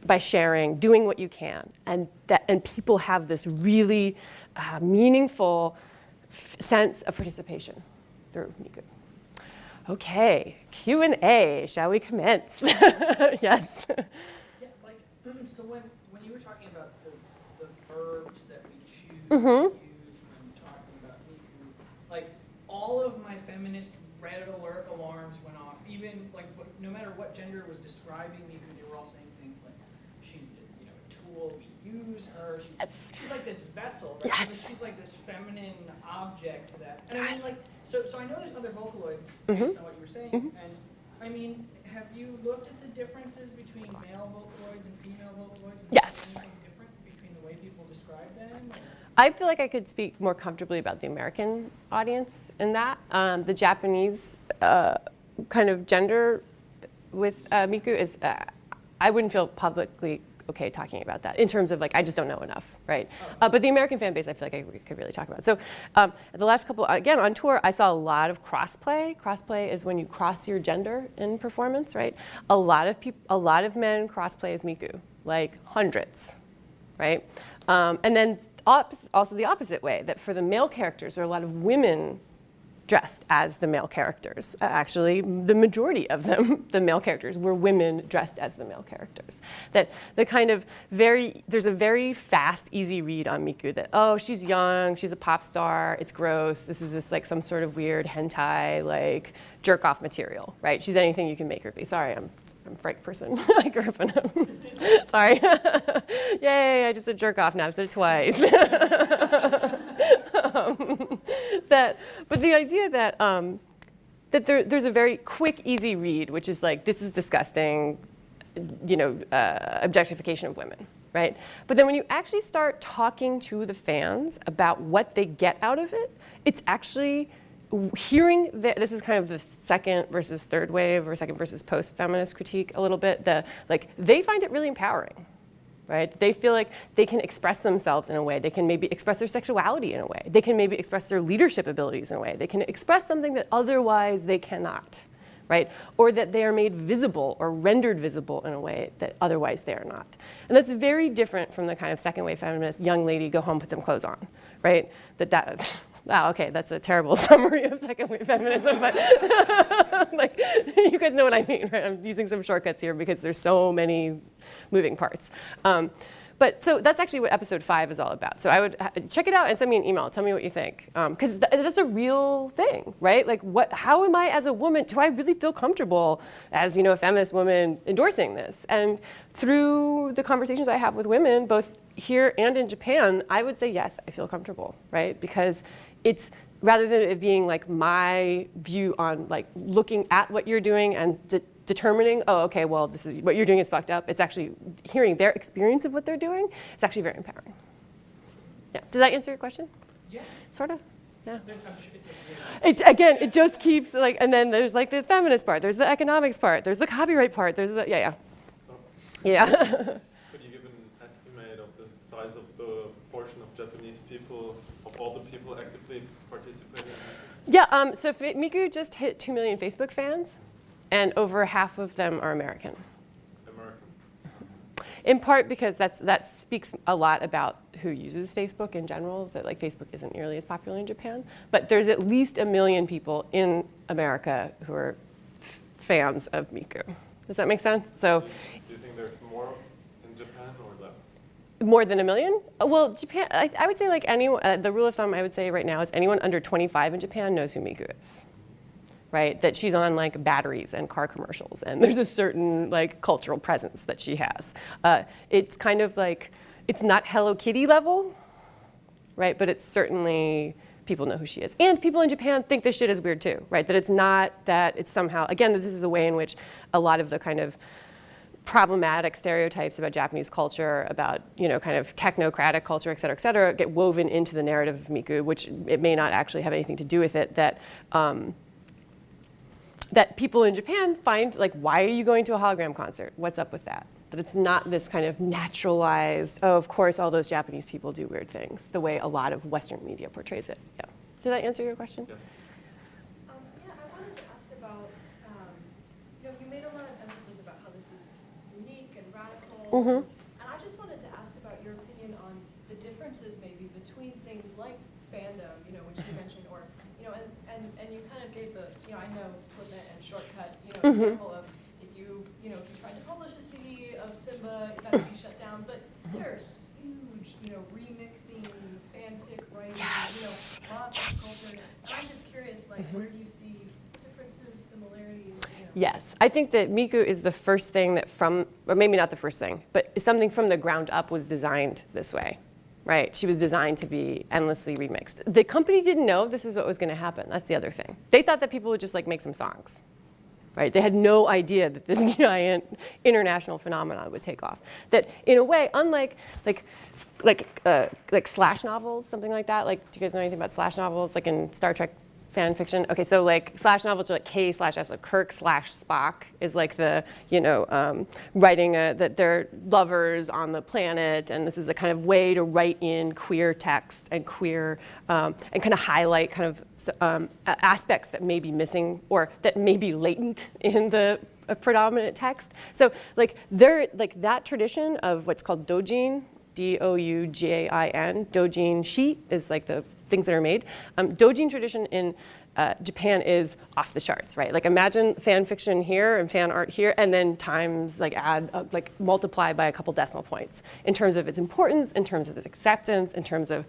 by sharing, doing what you can. And people have this really meaningful sense of participation through Miku. Okay, Q&A, shall we commence? Yes. Yeah, like, so when you were talking about the verbs that we choose Mm-hmm. to use when talking about Miku, like all of my feminist red alert alarms went off. Even like no matter what gender was describing Miku, they were all saying things like she's a tool, we use her. She's like this vessel, right? Yes. She's like this feminine object that. And I mean, like so I know there's other Vocaloids Mm-hmm. based on what you were saying, and I mean, have you looked at the differences between male Vocaloids and female Vocaloids? Yes. Anything different between the way people describe them? I feel like I could speak more comfortably about the American audience in that. The Japanese kind of gender with Miku is, I wouldn't feel publicly okay talking about that in terms of like, I just don't know enough, right? But the American fan base, I feel like I could really talk about. So the last couple, again, on tour, I saw a lot of crossplay. Crossplay is when you cross your gender in performance, right? A lot of men crossplay as Miku, like hundreds, right? And then also the opposite way, that for the male characters, there are a lot of women dressed as the male characters. Actually, the majority of them, the male characters, were women dressed as the male characters. That the kind of there's a very fast, easy read on Miku that, oh, she's young, she's a pop star, it's gross, this is this like some sort of weird hentai, like jerk off material, right? She's anything you can make her be. Sorry, I'm a Frank person. I grew up in a, sorry. Yay, I just said jerk off now, I've said it twice. But the idea that there's a very quick, easy read, which is like, this is disgusting, objectification of women, right? But then when you actually start talking to the fans about what they get out of it, it's actually hearing this is kind of the second versus third wave, or second versus post-feminist critique a little bit. They find it really empowering, right? They feel like they can express themselves in a way. They can maybe express their sexuality in a way. They can maybe express their leadership abilities in a way. They can express something that otherwise they cannot, right? Or that they are made visible or rendered visible in a way that otherwise they are not. And that's very different from the kind of second wave feminist, young lady, go home, put some clothes on, right? Wow, okay, that's a terrible summary of second wave feminism, but like, you guys know what I mean, right? I'm using some shortcuts here because there's so many moving parts. But so that's actually what episode 5 is all about. So I would check it out and send me an email. Tell me what you think. Because that's a real thing, right? Like how am I as a woman, do I really feel comfortable as, a feminist woman endorsing this? And through the conversations I have with women, both here and in Japan, I would say, yes, I feel comfortable, right? Because it's, rather than it being like my view on like looking at what you're doing and determining, oh, okay, well, this is what you're doing is fucked up. It's actually hearing their experience of what they're doing. It's actually very empowering. Yeah, does that answer your question? Yeah. Sort of, yeah. It's it just keeps like, and then there's like the feminist part, there's the economics part, there's the copyright part, there's the, yeah. Could you give an estimate of the size of the portion of Japanese people, of all the people actively participating? Yeah, so Miku just hit 2 million Facebook fans. And over half of them are American. In part because that speaks a lot about who uses Facebook in general, that like Facebook isn't nearly as popular in Japan. But there's at least 1 million people in America who are fans of Miku. Does that make sense? So, do you think there's more in Japan or less? More than 1 million? Well, Japan, I would say like anyone, the rule of thumb I would say right now is anyone under 25 in Japan knows who Miku is. Right, that she's on like batteries and car commercials, and there's a certain like cultural presence that she has. It's kind of like, it's not Hello Kitty level, right? But it's certainly, people know who she is. And people in Japan think this shit is weird too, right? That it's not that it's somehow, again, that this is a way in which a lot of the kind of problematic stereotypes about Japanese culture, about kind of technocratic culture, et cetera, get woven into the narrative of Miku, which it may not actually have anything to do with it, that people in Japan find, like, why are you going to a hologram concert? What's up with that? That it's not this kind of naturalized, oh, of course, all those Japanese people do weird things, the way a lot of Western media portrays it. Yeah. Did that answer your question? Yes. Yeah, I wanted to ask about, you made a lot of emphasis about how this is unique and radical. Mm-hmm. And I just wanted to ask about your opinion on the differences maybe between things like fandom, which you mentioned, or and you kind of gave the, I know, Flipment and Shortcut, example of if you tried to publish a CD of Simba, that would be shut down. But there are huge, remixing, fanfic writing, lots of culture. And I'm just curious, like, where do you see differences, similarities? Yes, I think that Miku is the first thing that or maybe not the first thing, but something from the ground up was designed this way. Right, she was designed to be endlessly remixed. The company didn't know this is what was going to happen. That's the other thing. They thought that people would just like make some songs, right? They had no idea that this giant international phenomenon would take off. That in a way, unlike like slash novels, something like that. Like, do you guys know anything about slash novels? Like in Star Trek fan fiction. Okay, so like slash novels are like K/S, like Kirk/Spock is like the, writing that they're lovers on the planet, and this is a kind of way to write in queer text and queer, and kind of highlight kind of aspects that may be missing or that may be latent in the predominant text. So like that tradition of what's called doujin, D-O-U-J-I-N, doujin shi is like the things that are made. Doujin tradition in Japan is off the charts, right? Like imagine fan fiction here and fan art here, and then times multiply by a couple decimal points in terms of its importance, in terms of its acceptance, in terms of.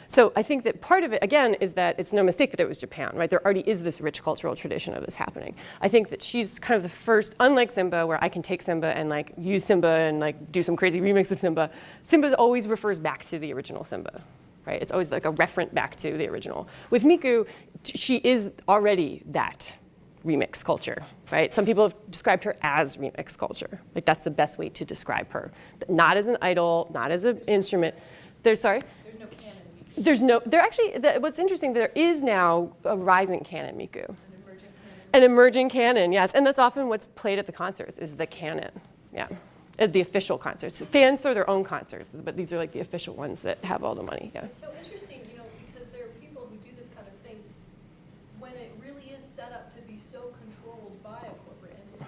So I think that part of it, again, is that it's no mistake that it was Japan, right? There already is this rich cultural tradition of this happening. I think that she's kind of the first, unlike Simba, where I can take Simba and like use Simba and like do some crazy remix of Simba. Simba always refers back to the original Simba. Right? It's always like a referent back to the original. With Miku, she is already that remix culture, right? Some people have described her as remix culture. Like that's the best way to describe her. Not as an idol, not as an instrument. There's no canon. What's interesting, there is now a rising canon Miku. An emerging canon, yes. And that's often what's played at the concerts is the canon, yeah. At the official concerts. Fans throw their own concerts, but these are like the official ones that have all the money. Yeah. It's so interesting, because there are people who do this kind of thing when it really is set up to be so controlled by a corporate entity,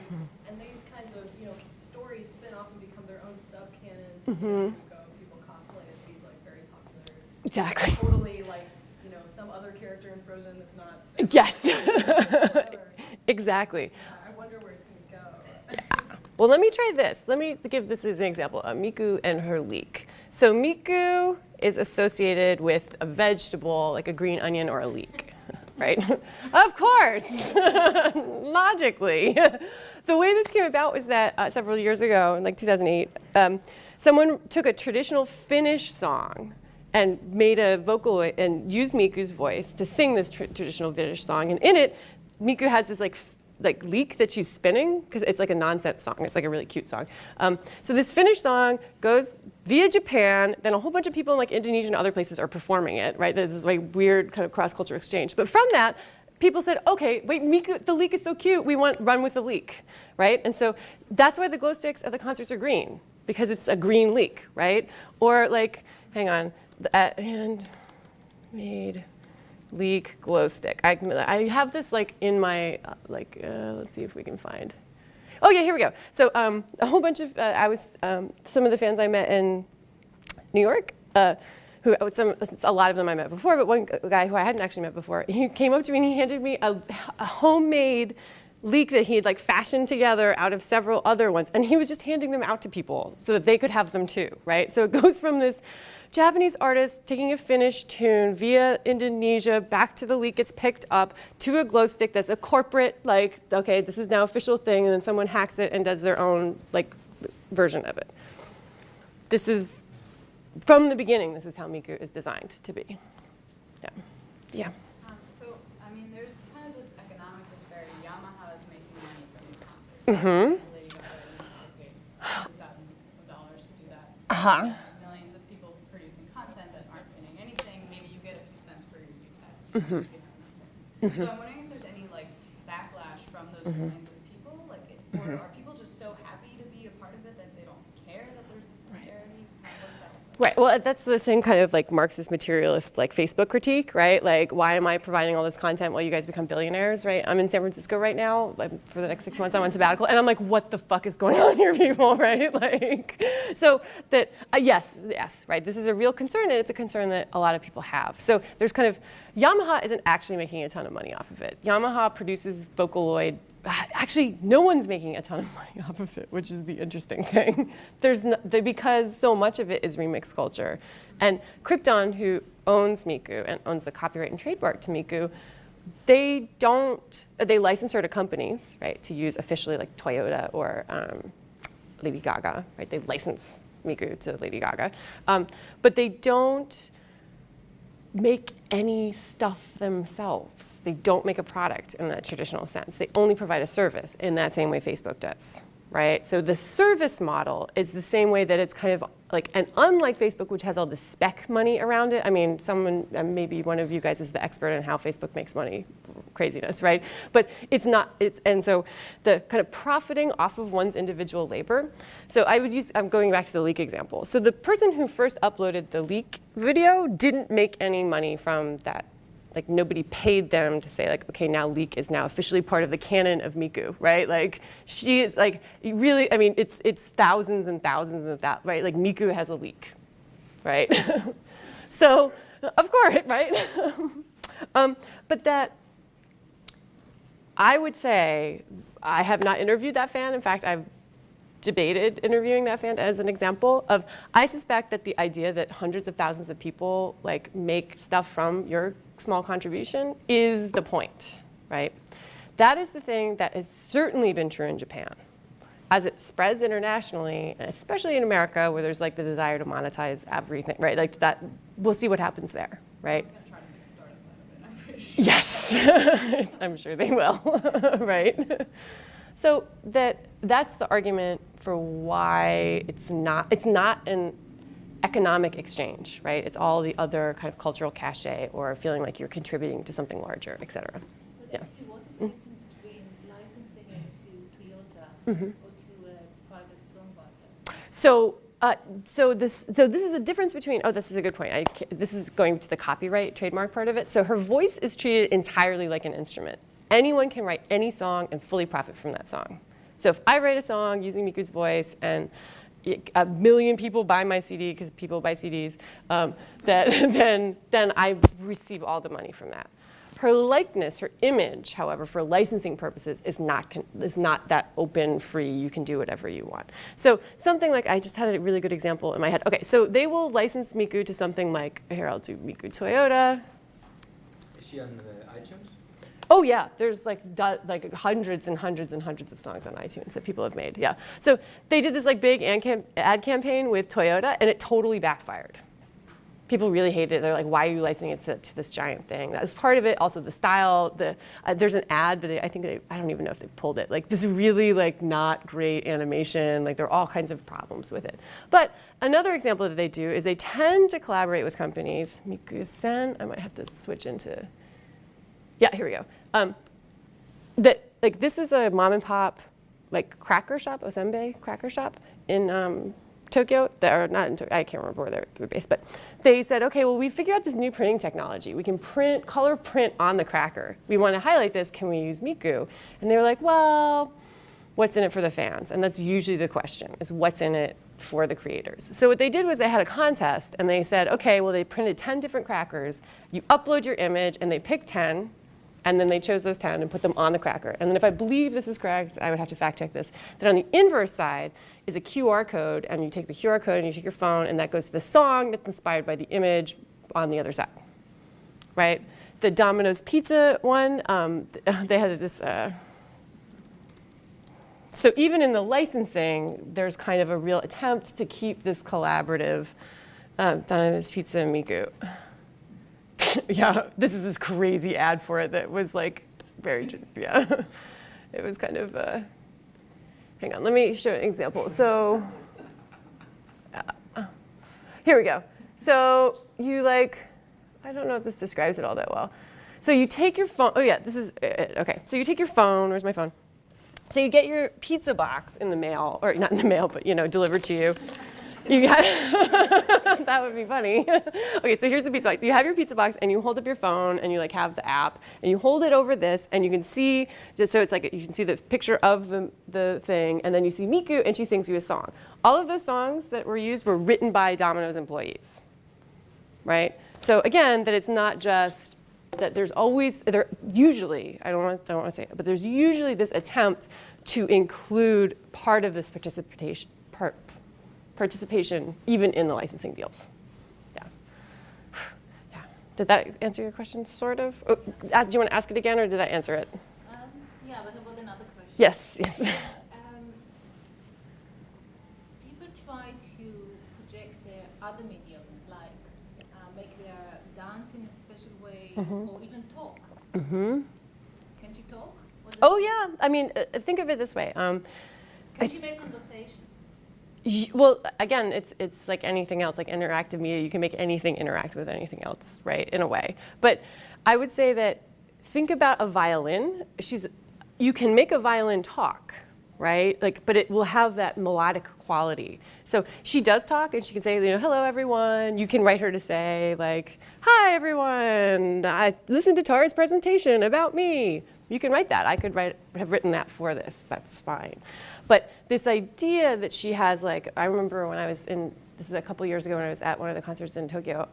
and these kinds of stories spin off and become their own sub-canons. People cosplay as these like very popular, exactly. Totally like some other character in Frozen that's not. Yes. Exactly. I wonder where it's going to go. Yeah. Well, let me try this. Let me give this as an example, Miku and her leek. So Miku is associated with a vegetable, like a green onion or a leek, right? Of course, logically. The way this came about was that several years ago, in like 2008, someone took a traditional Finnish song and made a vocal and used Miku's voice to sing this traditional Finnish song. And in it, Miku has this like leek that she's spinning, because it's like a nonsense song. It's like a really cute song. So this Finnish song goes via Japan, then a whole bunch of people in like Indonesia and other places are performing it, right? This is like weird kind of cross-cultural exchange. But from that, people said, okay, wait, Miku, the leek is so cute, we want Run with the Leek, right? And so that's why the glow sticks at the concerts are green, because it's a green leek, right? Or like, hang on, and made leek glow stick. I have this like in my, let's see if we can find. Oh yeah, here we go. So a whole bunch of, some of the fans I met in New York, a lot of them I met before, but one guy who I hadn't actually met before, he came up to me and he handed me a homemade leek that he had like fashioned together out of several other ones, and he was just handing them out to people so that they could have them too, right? So it goes from this Japanese artist taking a Finnish tune via Indonesia back to the leek, gets picked up to a glow stick that's a corporate, like, okay, this is now official thing, and then someone hacks it and does their own like version of it. This is, from the beginning, this is how Miku is designed to be. Yeah. Yeah. So, I mean, there's kind of this economic disparity. Yamaha is making money from these concerts. Mm-hmm. Lady Gaga paid thousands of dollars to do that. Uh-huh. Millions of people producing content that aren't winning anything. Maybe you get a few cents for your UTEP. Mm-hmm. Mm-hmm. So I'm wondering if there's any like backlash from those millions of people, like, or are people just so happy to be a part of it that they don't care that there's this disparity? What does that look like? Right. Well, that's the same kind of like Marxist materialist like Facebook critique, right? Like, why am I providing all this content while you guys become billionaires, right? I'm in San Francisco right now. For the next 6 months, I'm on sabbatical, and I'm like, what the fuck is going on here, people, right? Like, so that yes, right. This is a real concern, and it's a concern that a lot of people have. So there's kind of Yamaha isn't actually making a ton of money off of it. Yamaha produces Vocaloid. Actually, no one's making a ton of money off of it, which is the interesting thing. Because so much of it is remix culture. And Krypton, who owns Miku and owns the copyright and trademark to Miku, they license her to companies, right, to use officially like Toyota or Lady Gaga, right? They license Miku to Lady Gaga. But they don't make any stuff themselves. They don't make a product in that traditional sense. They only provide a service in that same way Facebook does, right? So the service model is the same way that it's kind of like, and unlike Facebook, which has all the spec money around it, I mean, someone, maybe one of you guys is the expert in how Facebook makes money, craziness, right? But it's not, and so the kind of profiting off of one's individual labor. So I'm going back to the leak example. So the person who first uploaded the leak video didn't make any money from that. Like, nobody paid them to say, like, okay, now leek is now officially part of the canon of Miku, right? Like, she is like, really, I mean, it's thousands and thousands of that, right? Like, Miku has a leek, right? So, of course, right? But that, I would say, I have not interviewed that fan. In fact, I've debated interviewing that fan as an example of, I suspect that the idea that hundreds of thousands of people like make stuff from your small contribution is the point, right? That is the thing that has certainly been true in Japan. As it spreads internationally, and especially in America, where there's like the desire to monetize everything, right? Like that, we'll see what happens there, right? Yes, I'm sure they will, right? So that's the argument for why it's not an economic exchange, right? It's all the other kind of cultural cachet or feeling like you're contributing to something larger, et cetera. But actually, what is the difference between licensing it to Toyota or to a private songwriter? So this is the difference between, this is a good point. This is going to the copyright trademark part of it. So her voice is treated entirely like an instrument. Anyone can write any song and fully profit from that song. So if I write a song using Miku's voice and 1 million people buy my CD because people buy CDs, then I receive all the money from that. Her likeness, her image, however, for licensing purposes is not that open, free, you can do whatever you want. So something like, I just had a really good example in my head. Okay, so they will license Miku to something like, here I'll do Miku Toyota. Is she on iTunes? Oh yeah, there's like hundreds and hundreds and hundreds of songs on iTunes that people have made, yeah. So they did this like big ad campaign with Toyota and it totally backfired. People really hated it. They're like, why are you licensing it to this giant thing? That was part of it. Also the style, there's an ad that I don't even know if they pulled it. Like this really like not great animation. Like there are all kinds of problems with it. But another example that they do is they tend to collaborate with companies. Miku-sen, I might have to switch into, yeah, here we go. Like this is a mom and pop like cracker shop, osenbei cracker shop in Tokyo, or not in Tokyo, I can't remember where they're based, but they said, okay, well, we figured out this new printing technology. We can color print on the cracker. We want to highlight this, can we use Miku? And they were like, well, what's in it for the fans? And that's usually the question, is what's in it for the creators. So what they did was they had a contest, and they said, okay, well, they printed 10 different crackers. You upload your image, and they picked 10, and then they chose those 10 and put them on the cracker. And then if I believe this is correct, I would have to fact check this, that on the inverse side is a QR code, and you take the QR code and you take your phone, and that goes to the song that's inspired by the image on the other side, right? The Domino's Pizza one, they had this, so even in the licensing, there's kind of a real attempt to keep this collaborative Domino's Pizza and Miku. Yeah, this is this crazy ad for it that was like very, yeah. It was kind of, hang on, let me show an example. So, here we go. So you like, I don't know if this describes it all that well. So you take your phone, oh yeah, this is it, okay. So you take your phone, where's my phone? So you get your pizza box in the mail, or not in the mail, but you know, delivered to you. You got that would be funny. Okay, so here's the pizza box. You have your pizza box and you hold up your phone and you like have the app and you hold it over this and you can see, just so it's like you can see the picture of the thing, and then you see Miku and she sings you a song. All of those songs that were used were written by Domino's employees, right? So again, that it's not just that there's always, there usually, I don't want to say it, but there's usually this attempt to include part of this participation even in the licensing deals. Yeah. Yeah. Did that answer your question, sort of? Oh, do you want to ask it again, or did I answer it? Yeah, but about another question. Yes, yes. People try to project their other medium, like make their dance in a special way, or even talk. Can't you talk? Oh yeah, I mean, think of it this way. Can you make conversation? Well, again, it's like anything else, like interactive media. You can make anything interact with anything else, right, in a way. But I would say that think about a violin. You can make a violin talk, right? Like, but it will have that melodic quality. So she does talk, and she can say, you know, hello, everyone. You can write her to say, like, hi, everyone. I listened to Tara's presentation about me. You can write that. I could have written that for this. That's fine. But this idea that she has, like, I remember when I was this is a couple years ago when I was at one of the concerts in Tokyo,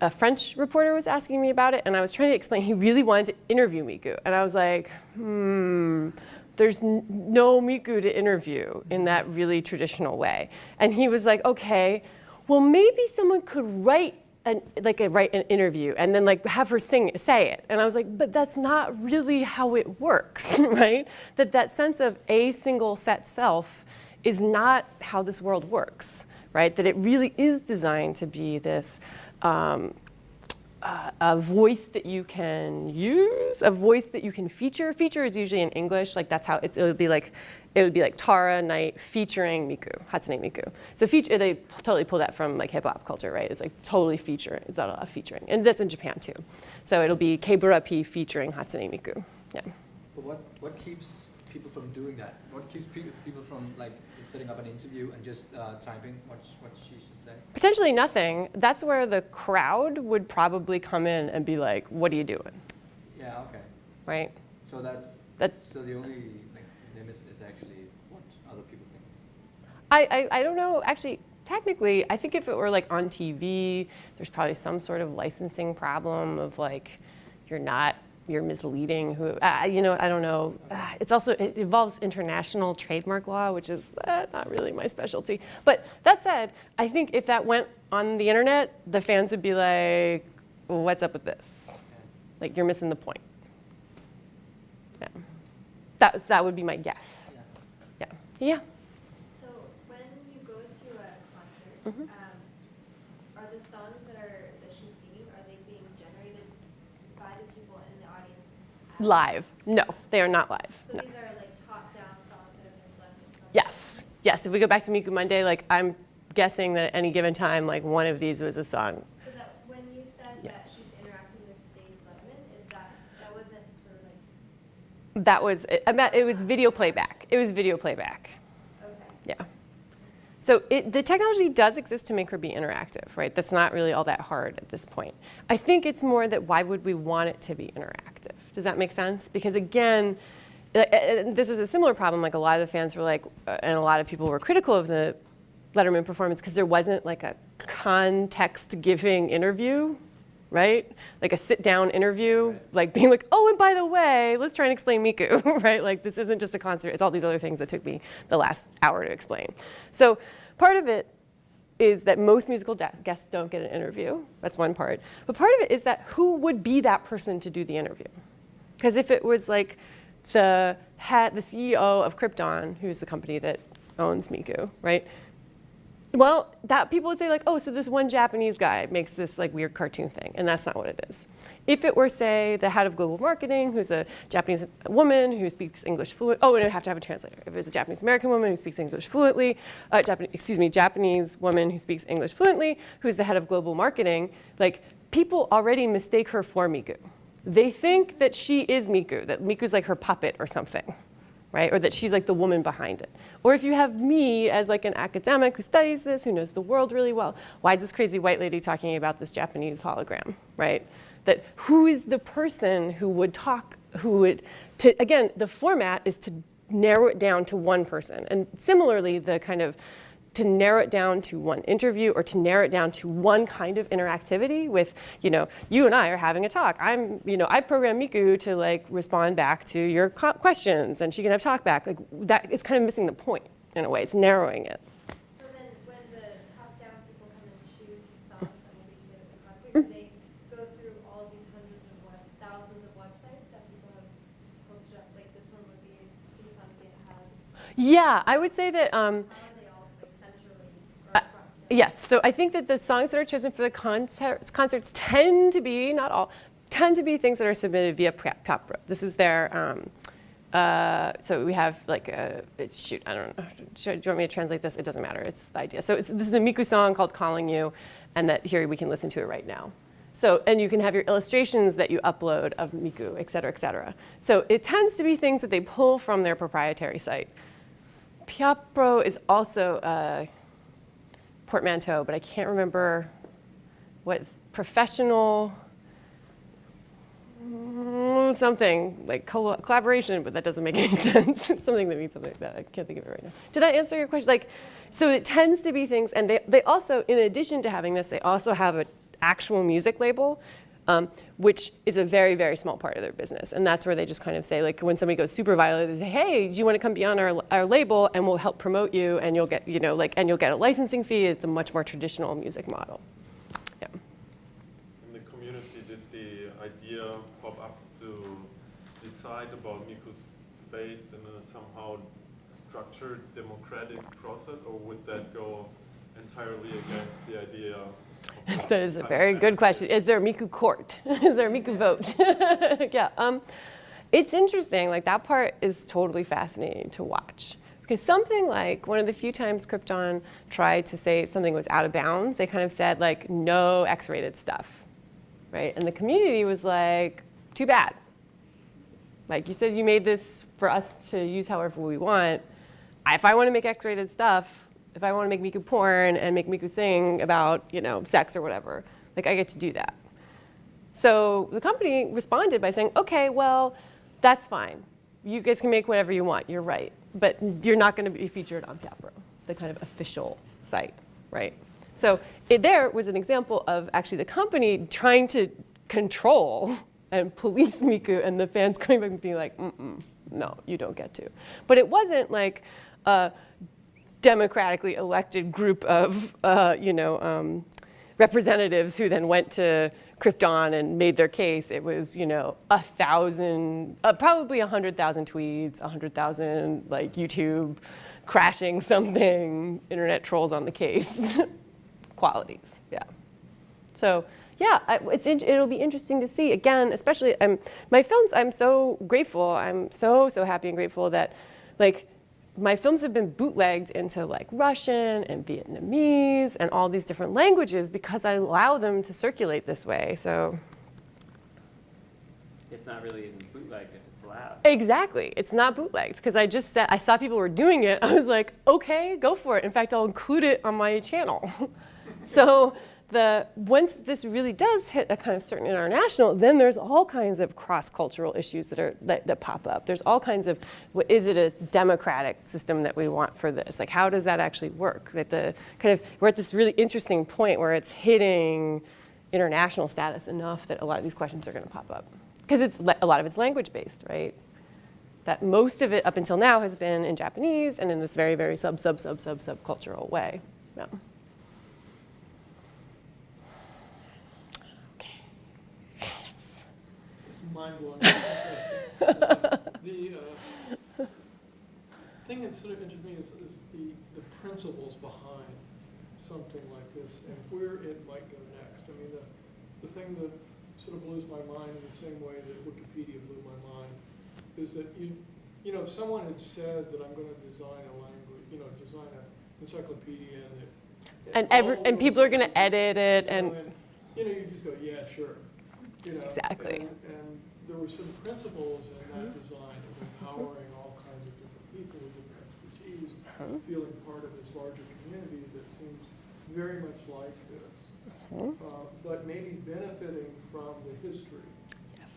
a French reporter was asking me about it, and I was trying to explain, he really wanted to interview Miku. And I was like, there's no Miku to interview in that really traditional way. And he was like, okay, well, maybe someone could write an interview and then like have her say it. And I was like, but that's not really how it works, right? That sense of a single set self is not how this world works, right? That it really is designed to be this a voice that you can use, a voice that you can feature. Feature is usually in English, like that's how it would be like Tara Knight featuring Miku, Hatsune Miku. So they totally pull that from like hip hop culture, right? It's like totally featuring, it's not a lot of featuring. And that's in Japan too. So it'll be Kebura P featuring Hatsune Miku, yeah. But what keeps people from doing that? What keeps people from like setting up an interview and just typing what she should say? Potentially nothing. That's where the crowd would probably come in and be like, what are you doing? Yeah, okay. Right? So that's so the only limit is actually what other people think. I don't know. Actually, technically, I think if it were like on TV, there's probably some sort of licensing problem of like, you're misleading who, you know, I don't know. It involves international trademark law, which is not really my specialty. But that said, I think if that went on the internet, the fans would be like, well, what's up with this? Like, you're missing the point. Yeah. That would be my guess. Yeah. Yeah. So when you go to a concert, are the songs that she's singing, are they being generated by the people in the audience? Live. No, they are not live. So No. these are like top-down songs that have been selected from Yes. Yes. If we go back to Miku Monday, like I'm guessing that at any given time, like one of these was a song. So that when you said that she's interacting with Dave Letterman, is that wasn't sort of like... That was, it was video playback. It was video playback. Okay. Yeah. So the technology does exist to make her be interactive, right? That's not really all that hard at this point. I think it's more that why would we want it to be interactive? Does that make sense? Because again, this was a similar problem. Like a lot of the fans were like, and a lot of people were critical of the Letterman performance because there wasn't like a context-giving interview, right? Like a sit-down interview, like being like, oh, and by the way, let's try and explain Miku, right? Like this isn't just a concert, it's all these other things that took me the last hour to explain. So part of it is that most musical guests don't get an interview. That's one part. But part of it is that who would be that person to do the interview? Because if it was like the CEO of Krypton, who's the company that owns Miku, right? Well, that people would say like, oh, so this one Japanese guy makes this like weird cartoon thing, and that's not what it is. If it were, say, the head of global marketing, who's a Japanese woman who speaks English fluently, oh, and it would have to have a translator. If it was a Japanese American woman who speaks English fluently, Japanese woman who speaks English fluently, who's the head of global marketing, like people already mistake her for Miku. They think that she is Miku, that Miku's like her puppet or something. Right? Or that she's like the woman behind it. Or if you have me as like an academic who studies this, who knows the world really well, why is this crazy white lady talking about this Japanese hologram, right? That who is the person who would talk, again, the format is to narrow it down to one person. And similarly, the kind of to narrow it down to one interview or to narrow it down to one kind of interactivity with, you and I are having a talk. I programmed Miku to like respond back to your questions and she can have talk back. Like that is kind of missing the point in a way. It's narrowing it. So then when the top-down people come and choose songs that will be played at the concert, do they go through all of these thousands of websites that people have posted up? Like this one would be on GitHub? Yeah, I would say that, yes, so I think that the songs that are chosen for the concerts tend to be, not all, tend to be things that are submitted via Piapro. This is their, so we have like shoot, I don't know, do you want me to translate this? It doesn't matter, it's the idea. So this is a Miku song called Calling You, and that here we can listen to it right now. So, and you can have your illustrations that you upload of Miku, et cetera, et cetera. So it tends to be things that they pull from their proprietary site. Piapro is also portmanteau, but I can't remember what professional something like collaboration, but that doesn't make any sense. Something that means something like that. I can't think of it right now. Did that answer your question? Like, so it tends to be things, and they also, in addition to having this, they also have an actual music label, which is a very, very small part of their business. And that's where they just kind of say, like, when somebody goes super viral, they say, hey, do you want to come be on our label, and we'll help promote you, and you'll get, and you'll get a licensing fee. It's a much more traditional music model. Yeah. In the community, did the idea pop up to decide about Miku's fate in a somehow structured democratic process, or would that go entirely against the idea? That is a very good question. Is there a Miku court? Is there a Miku vote? Yeah. It's interesting. Like that part is totally fascinating to watch. Because something like one of the few times Krypton tried to say something was out of bounds, they kind of said like no X-rated stuff, right? And the community was like, too bad. Like you said, you made this for us to use however we want. If I want to make X-rated stuff, if I want to make Miku porn and make Miku sing about, sex or whatever, like I get to do that. So the company responded by saying, okay, well, that's fine. You guys can make whatever you want, you're right. But you're not going to be featured on Piapro, the kind of official site, right? So there was an example of actually the company trying to control and police Miku, and the fans coming back and being like, no, you don't get to. But it wasn't like a democratically elected group of, representatives who then went to Krypton and made their case. It was, 1,000, probably 100,000 tweets, 100,000 like YouTube crashing something, internet trolls on the case qualities. Yeah. So yeah, it'll be interesting to see. Again, especially my films. I'm so grateful. I'm so happy and grateful that like my films have been bootlegged into like Russian and Vietnamese and all these different languages because I allow them to circulate this way. So it's not really even bootlegged if it's allowed. Exactly, it's not bootlegged because I saw people were doing it. I was like, okay, go for it. In fact, I'll include it on my channel. So once this really does hit a kind of certain international, then there's all kinds of cross-cultural issues that pop up. There's all kinds of, is it a democratic system that we want for this? Like, how does that actually work? We're at this really interesting point where it's hitting international status enough that a lot of these questions are going to pop up. Because a lot of it's language-based, right? That most of it up until now has been in Japanese and in this very, very subcultural way. Yeah. Mind-blowing. The thing that sort of interests me is the principles behind something like this and where it might go next. I mean, the thing that sort of blows my mind in the same way that Wikipedia blew my mind is that if someone had said that I'm going to design a language, design an encyclopedia and people are going to edit it and you just go, yeah, sure. Exactly. And there were some principles in that design of empowering all kinds of different people with different expertise, feeling part of this larger community that seems very much like this, but maybe benefiting from the history, of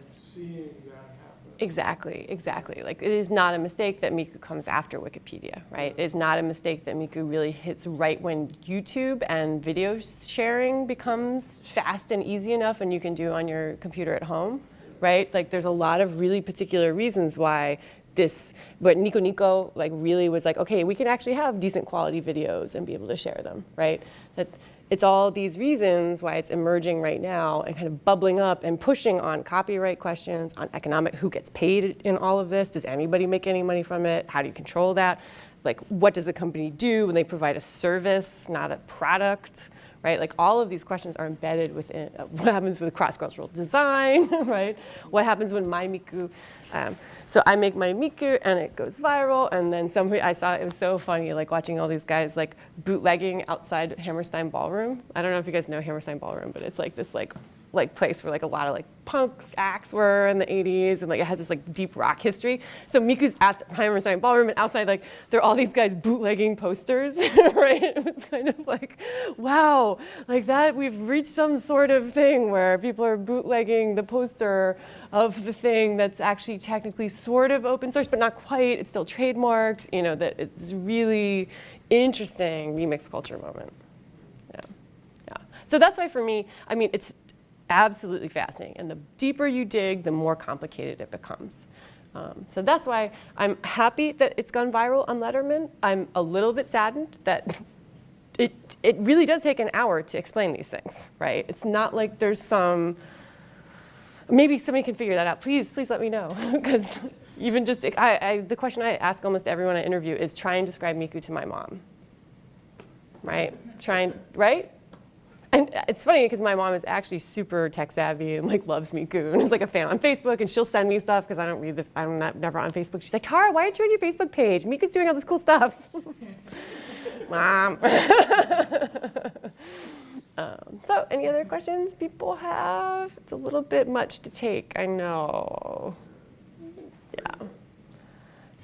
seeing that happen. Exactly. Like, it is not a mistake that Miku comes after Wikipedia, right? It is not a mistake that Miku really hits right when YouTube and video sharing becomes fast and easy enough and you can do on your computer at home, right? Like, there's a lot of really particular reasons why but Nico Nico like really was like, okay, we can actually have decent quality videos and be able to share them, right? That it's all these reasons why it's emerging right now and kind of bubbling up and pushing on copyright questions, on who gets paid in all of this? Does anybody make any money from it? How do you control that? Like, what does a company do when they provide a service, not a product, right? Like, all of these questions are embedded within what happens with cross-cultural design, right? What happens when my Miku, so I make my Miku and it goes viral, and then I saw it was so funny, like watching all these guys like bootlegging outside Hammerstein Ballroom. I don't know if you guys know Hammerstein Ballroom, but it's like this like place where like a lot of like punk acts were in the 80s, and like it has this like deep rock history. So Miku's at the Hammerstein Ballroom, and outside like there are all these guys bootlegging posters, right? It was kind of like, wow, like that we've reached some sort of thing where people are bootlegging the poster of the thing that's actually technically sort of open source, but not quite. It's still trademarked. That it's really interesting remix culture moment. Yeah. So that's why for me, I mean, it's absolutely fascinating. And the deeper you dig, the more complicated it becomes. So that's why I'm happy that it's gone viral on Letterman. I'm a little bit saddened that it really does take an hour to explain these things, right? It's not like there's some, maybe somebody can figure that out. Please let me know. Because even just, the question I ask almost everyone I interview is try and describe Miku to my mom, right? Right? And it's funny because my mom is actually super tech savvy and like loves Miku and is like a fan on Facebook, and she'll send me stuff because I don't read I'm never on Facebook. She's like, Tara, why aren't you on your Facebook page? Miku's doing all this cool stuff. Mom. So any other questions people have? It's a little bit much to take, I know. Yeah.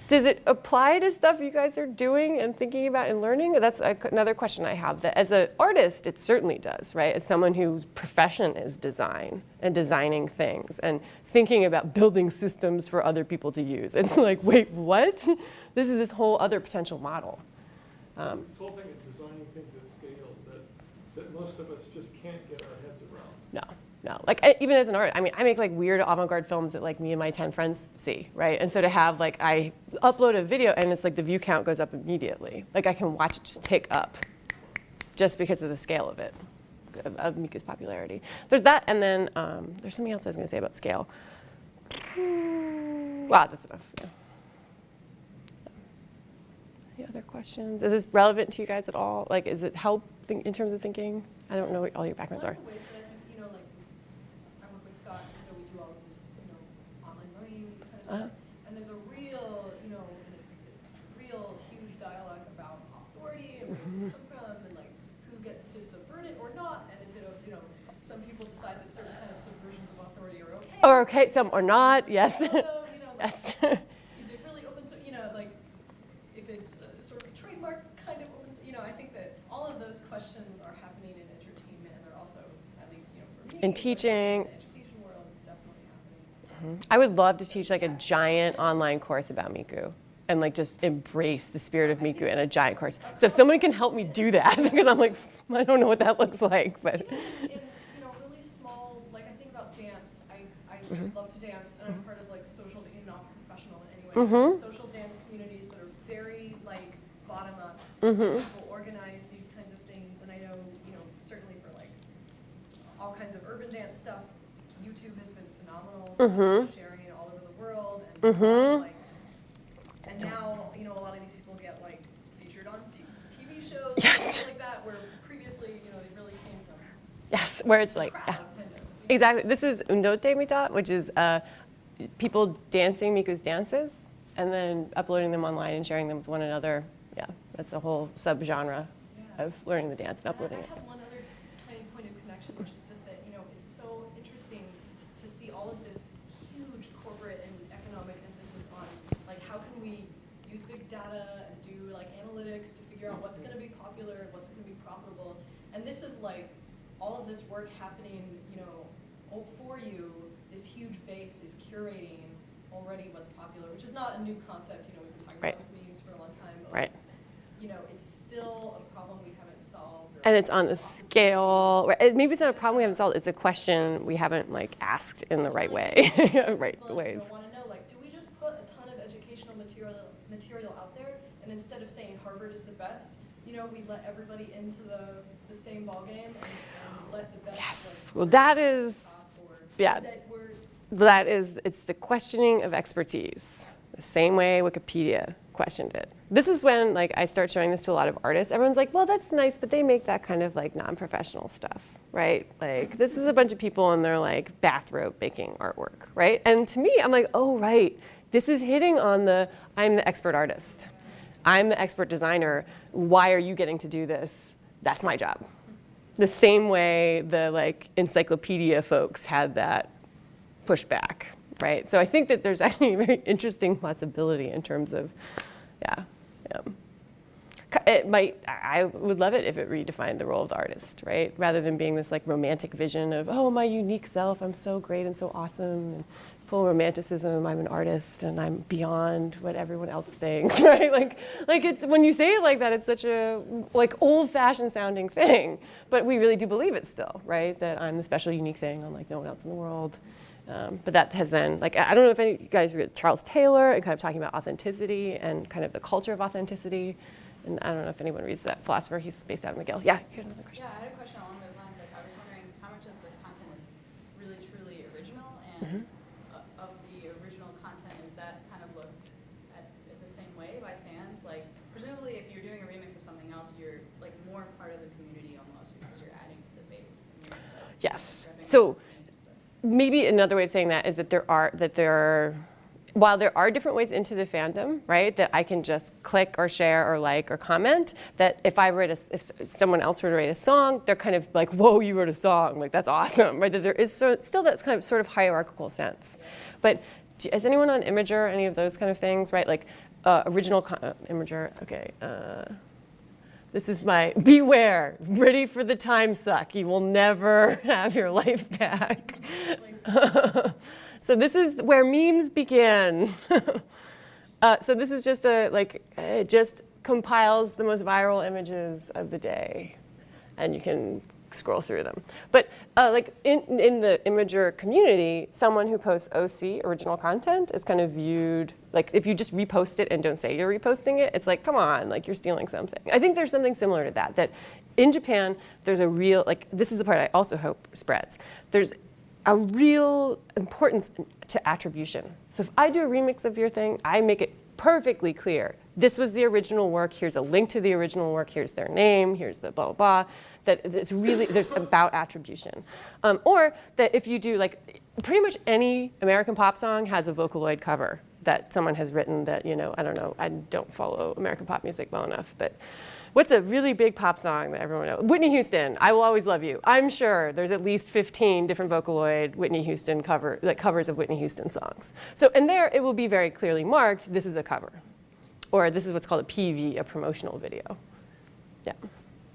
Does it apply to stuff you guys are doing and thinking about and learning? That's another question I have. That as an artist, it certainly does, right? As someone whose profession is design and designing things and thinking about building systems for other people to use. It's like, wait, what? This is this whole other potential model. This whole thing of designing things at scale that most of us just can't get our heads around. No. No, like even as an artist, I mean, I make like weird avant-garde films that like me and my 10 friends see, right? And so to have like, I upload a video and it's like the view count goes up immediately. Like I can watch it just tick up just because of the scale of it, of Miku's popularity. There's that, and then there's something else I was gonna say about scale. Wow, that's enough, yeah. Any other questions? Is this relevant to you guys at all? Like, is it help in terms of thinking? I don't know what all your backgrounds are. One of the ways that I think, you know, like, I work with Scott, and so we do all of this, you know, online learning kind of stuff. And there's a real, you know, and it's a real huge dialogue about authority and where does it come from, and like, who gets to subvert it or not, and is it, you know, some people decide that certain kind of subversions of authority are okay. Or okay, some are not, yes. Although, you know, like, yes. is it really open source, you know, like, if it's sort of a trademark kind of open source, you know, I think that all of those questions are happening in entertainment, and they're also, at least, you know, for me, In teaching. in the education world, is definitely happening. I would love to teach like a giant online course about Miku and like just embrace the spirit of Miku in a giant course. So if someone can help me do that, because I'm like, I don't know what that looks like, but. In you know, really small, like I think about dance, I love to dance, and I'm part of like social, not professional in any way, social dance communities that are very like bottom up. People organize these kinds of things, and I know, you know, certainly for like all kinds of urban dance stuff, YouTube has been phenomenal for sharing it all over the world, and like, and now, you know, a lot of these people get like featured on TV shows, things like that, where previously, you know, they really came from. Yes, where it's like, yeah. Exactly. This is Undote Mita, which is people dancing Miku's dances and then uploading them online and sharing them with one another. Yeah, that's a whole subgenre of learning the dance and uploading it. I have one other tiny point of connection, which is just that, you know, it's so interesting to see all of this huge corporate and economic emphasis on, like, how can we use big data and do, like, analytics to figure out what's going to be popular and what's going to be profitable. And this is, like, all of this work happening, you know, for you, this huge base is curating already what's popular, which is not a new concept. You know, we've been talking about memes for a long time, but like, you know, it's still a problem we haven't solved. And it's on the scale, maybe it's not a problem we haven't solved, it's a question we haven't like asked in the right way, right ways. I want to know, like, do we just put a ton of educational material out there, and instead of saying Harvard is the best, you know, we let everybody into the same ballgame and let the best. Yes, well that is, yeah, that is, it's the questioning of expertise, the same way Wikipedia questioned it. This is when like I start showing this to a lot of artists. Everyone's like, well, that's nice, but they make that kind of like non-professional stuff, right? Like this is a bunch of people and they're like bathrobe making artwork, right? And to me, I'm like, oh, right, this is hitting on the, I'm the expert artist. I'm the expert designer. Why are you getting to do this? That's my job. The same way the like encyclopedia folks had that pushback, right? So I think that there's actually a very interesting possibility in terms of, yeah. It might, I would love it if it redefined the role of the artist, right? Rather than being this like romantic vision of, oh, my unique self, I'm so great and so awesome, and full romanticism, I'm an artist and I'm beyond what everyone else thinks, right? Like it's, when you say it like that, it's such a like old-fashioned sounding thing, but we really do believe it still, right? That I'm the special unique thing unlike no one else in the world. But that has then, like, I don't know if any of you guys read Charles Taylor and kind of talking about authenticity and kind of the culture of authenticity. And I don't know if anyone reads that philosopher. He's based out of McGill. Yeah, you had another question. Yeah, I had a question along those lines. Like, I was wondering how much of the content is really, truly original, and of the original content, is that kind of looked at the same way by fans? Like, presumably, if you're doing a remix of something else, you're like more part of the community almost because you're adding to the base. And you're, like, yes. So maybe another way of saying that is that while there are different ways into the fandom, right, that I can just click or share or like or comment, that if someone else were to write a song, they're kind of like, whoa, you wrote a song, like that's awesome, right? That there is still that kind of sort of hierarchical sense. But is anyone on Imager, any of those kind of things, right? Like original Imager, okay. This is my, beware, ready for the time suck. You will never have your life back. So this is where memes begin. So this is just it just compiles the most viral images of the day. And you can scroll through them. But like in the imager community, someone who posts OC, original content, is kind of viewed, like if you just repost it and don't say you're reposting it, it's like, come on, like you're stealing something. I think there's something similar to that, that in Japan, there's a real, like this is the part I also hope spreads. There's a real importance to attribution. So if I do a remix of your thing, I make it perfectly clear. This was the original work, here's a link to the original work, here's their name, here's the blah, blah, blah. That it's really, there's about attribution. Or that if you do like, pretty much any American pop song has a Vocaloid cover that someone has written that, you know, I don't know, I don't follow American pop music well enough, but what's a really big pop song that everyone knows? Whitney Houston, I Will Always Love You. I'm sure there's at least 15 different Vocaloid Whitney Houston covers of Whitney Houston songs. So, and there it will be very clearly marked, this is a cover. Or this is what's called a PV, a promotional video. Yeah.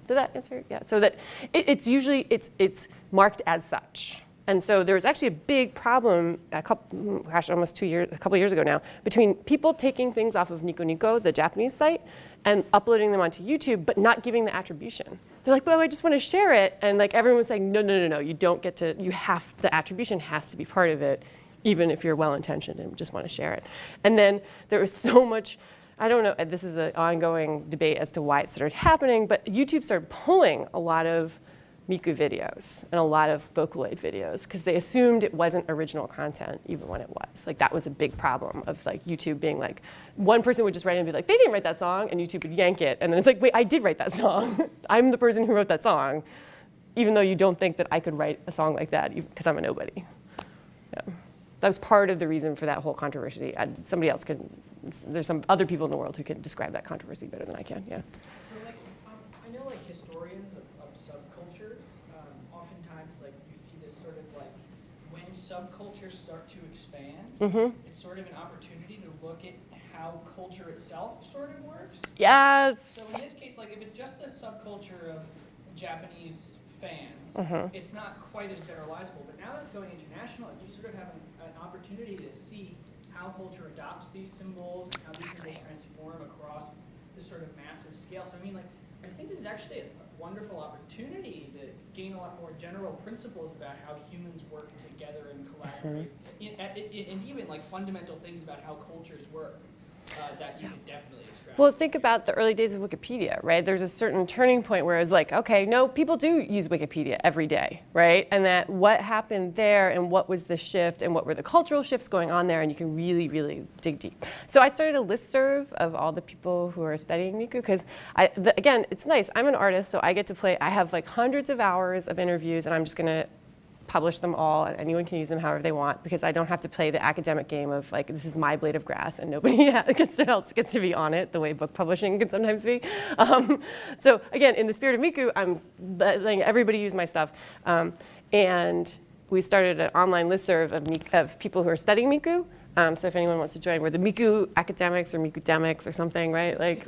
Did that answer? Yeah. So that it's usually, it's marked as such. And so there was actually a big problem a couple years ago now, between people taking things off of Nico Nico, the Japanese site, and uploading them onto YouTube, but not giving the attribution. They're like, well, I just want to share it. And like everyone was saying, no, you don't get to, the attribution has to be part of it, even if you're well-intentioned and just want to share it. And then there was so much, I don't know, this is an ongoing debate as to why it started happening, but YouTube started pulling a lot of Miku videos and a lot of Vocaloid videos because they assumed it wasn't original content even when it was. Like that was a big problem of like YouTube being like, one person would just write in and be like, they didn't write that song, and YouTube would yank it. And then it's like, wait, I did write that song. I'm the person who wrote that song, even though you don't think that I could write a song like that because I'm a nobody. Yeah. That was part of the reason for that whole controversy. Somebody else could, there's some other people in the world who can describe that controversy better than I can, yeah. So like, I know like historians of subcultures, oftentimes like you see this sort of like, when subcultures start to expand, it's sort of an opportunity to look at how culture itself sort of works. Yes. So in this case, like if it's just a subculture of Japanese fans, it's not quite as generalizable. But now that it's going international, you sort of have an opportunity to see how culture adopts these symbols and how these symbols transform across this sort of massive scale. So I mean, like, I think this is actually a wonderful opportunity to gain a lot more general principles about how humans work together and collaborate, and even like fundamental things about how cultures work. That you can definitely extract. Well, think about the early days of Wikipedia, right? There's a certain turning point where it's like, okay, no, people do use Wikipedia every day, right? And that what happened there and what was the shift and what were the cultural shifts going on there, and you can really, really dig deep. So I started a listserv of all the people who are studying Miku because, again, it's nice. I'm an artist, so I get to play. I have like hundreds of hours of interviews, and I'm just going to publish them all, and anyone can use them however they want because I don't have to play the academic game of like, this is my blade of grass and nobody else gets to be on it the way book publishing can sometimes be. So again, in the spirit of Miku, I'm letting everybody use my stuff. And we started an online listserv of people who are studying Miku. So if anyone wants to join, we're the Miku academics or Mikudemics or something, right? Like,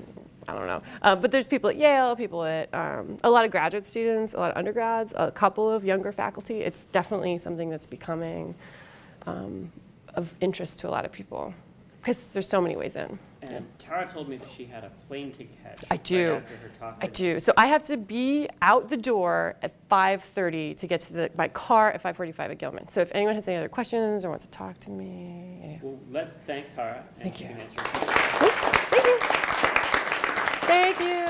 I don't know. But there's people at Yale, people at a lot of graduate students, a lot of undergrads, a couple of younger faculty. It's definitely something that's becoming of interest to a lot of people because there's so many ways in. And Tara told me that she had a plane to catch. I do. Right after her talk. I do. So I have to be out the door at 5:30 to get to my car at 5:45 at Gilman. So if anyone has any other questions or wants to talk to me. Well, let's thank Tara. Thank you. Can answer Thank you. Thank you.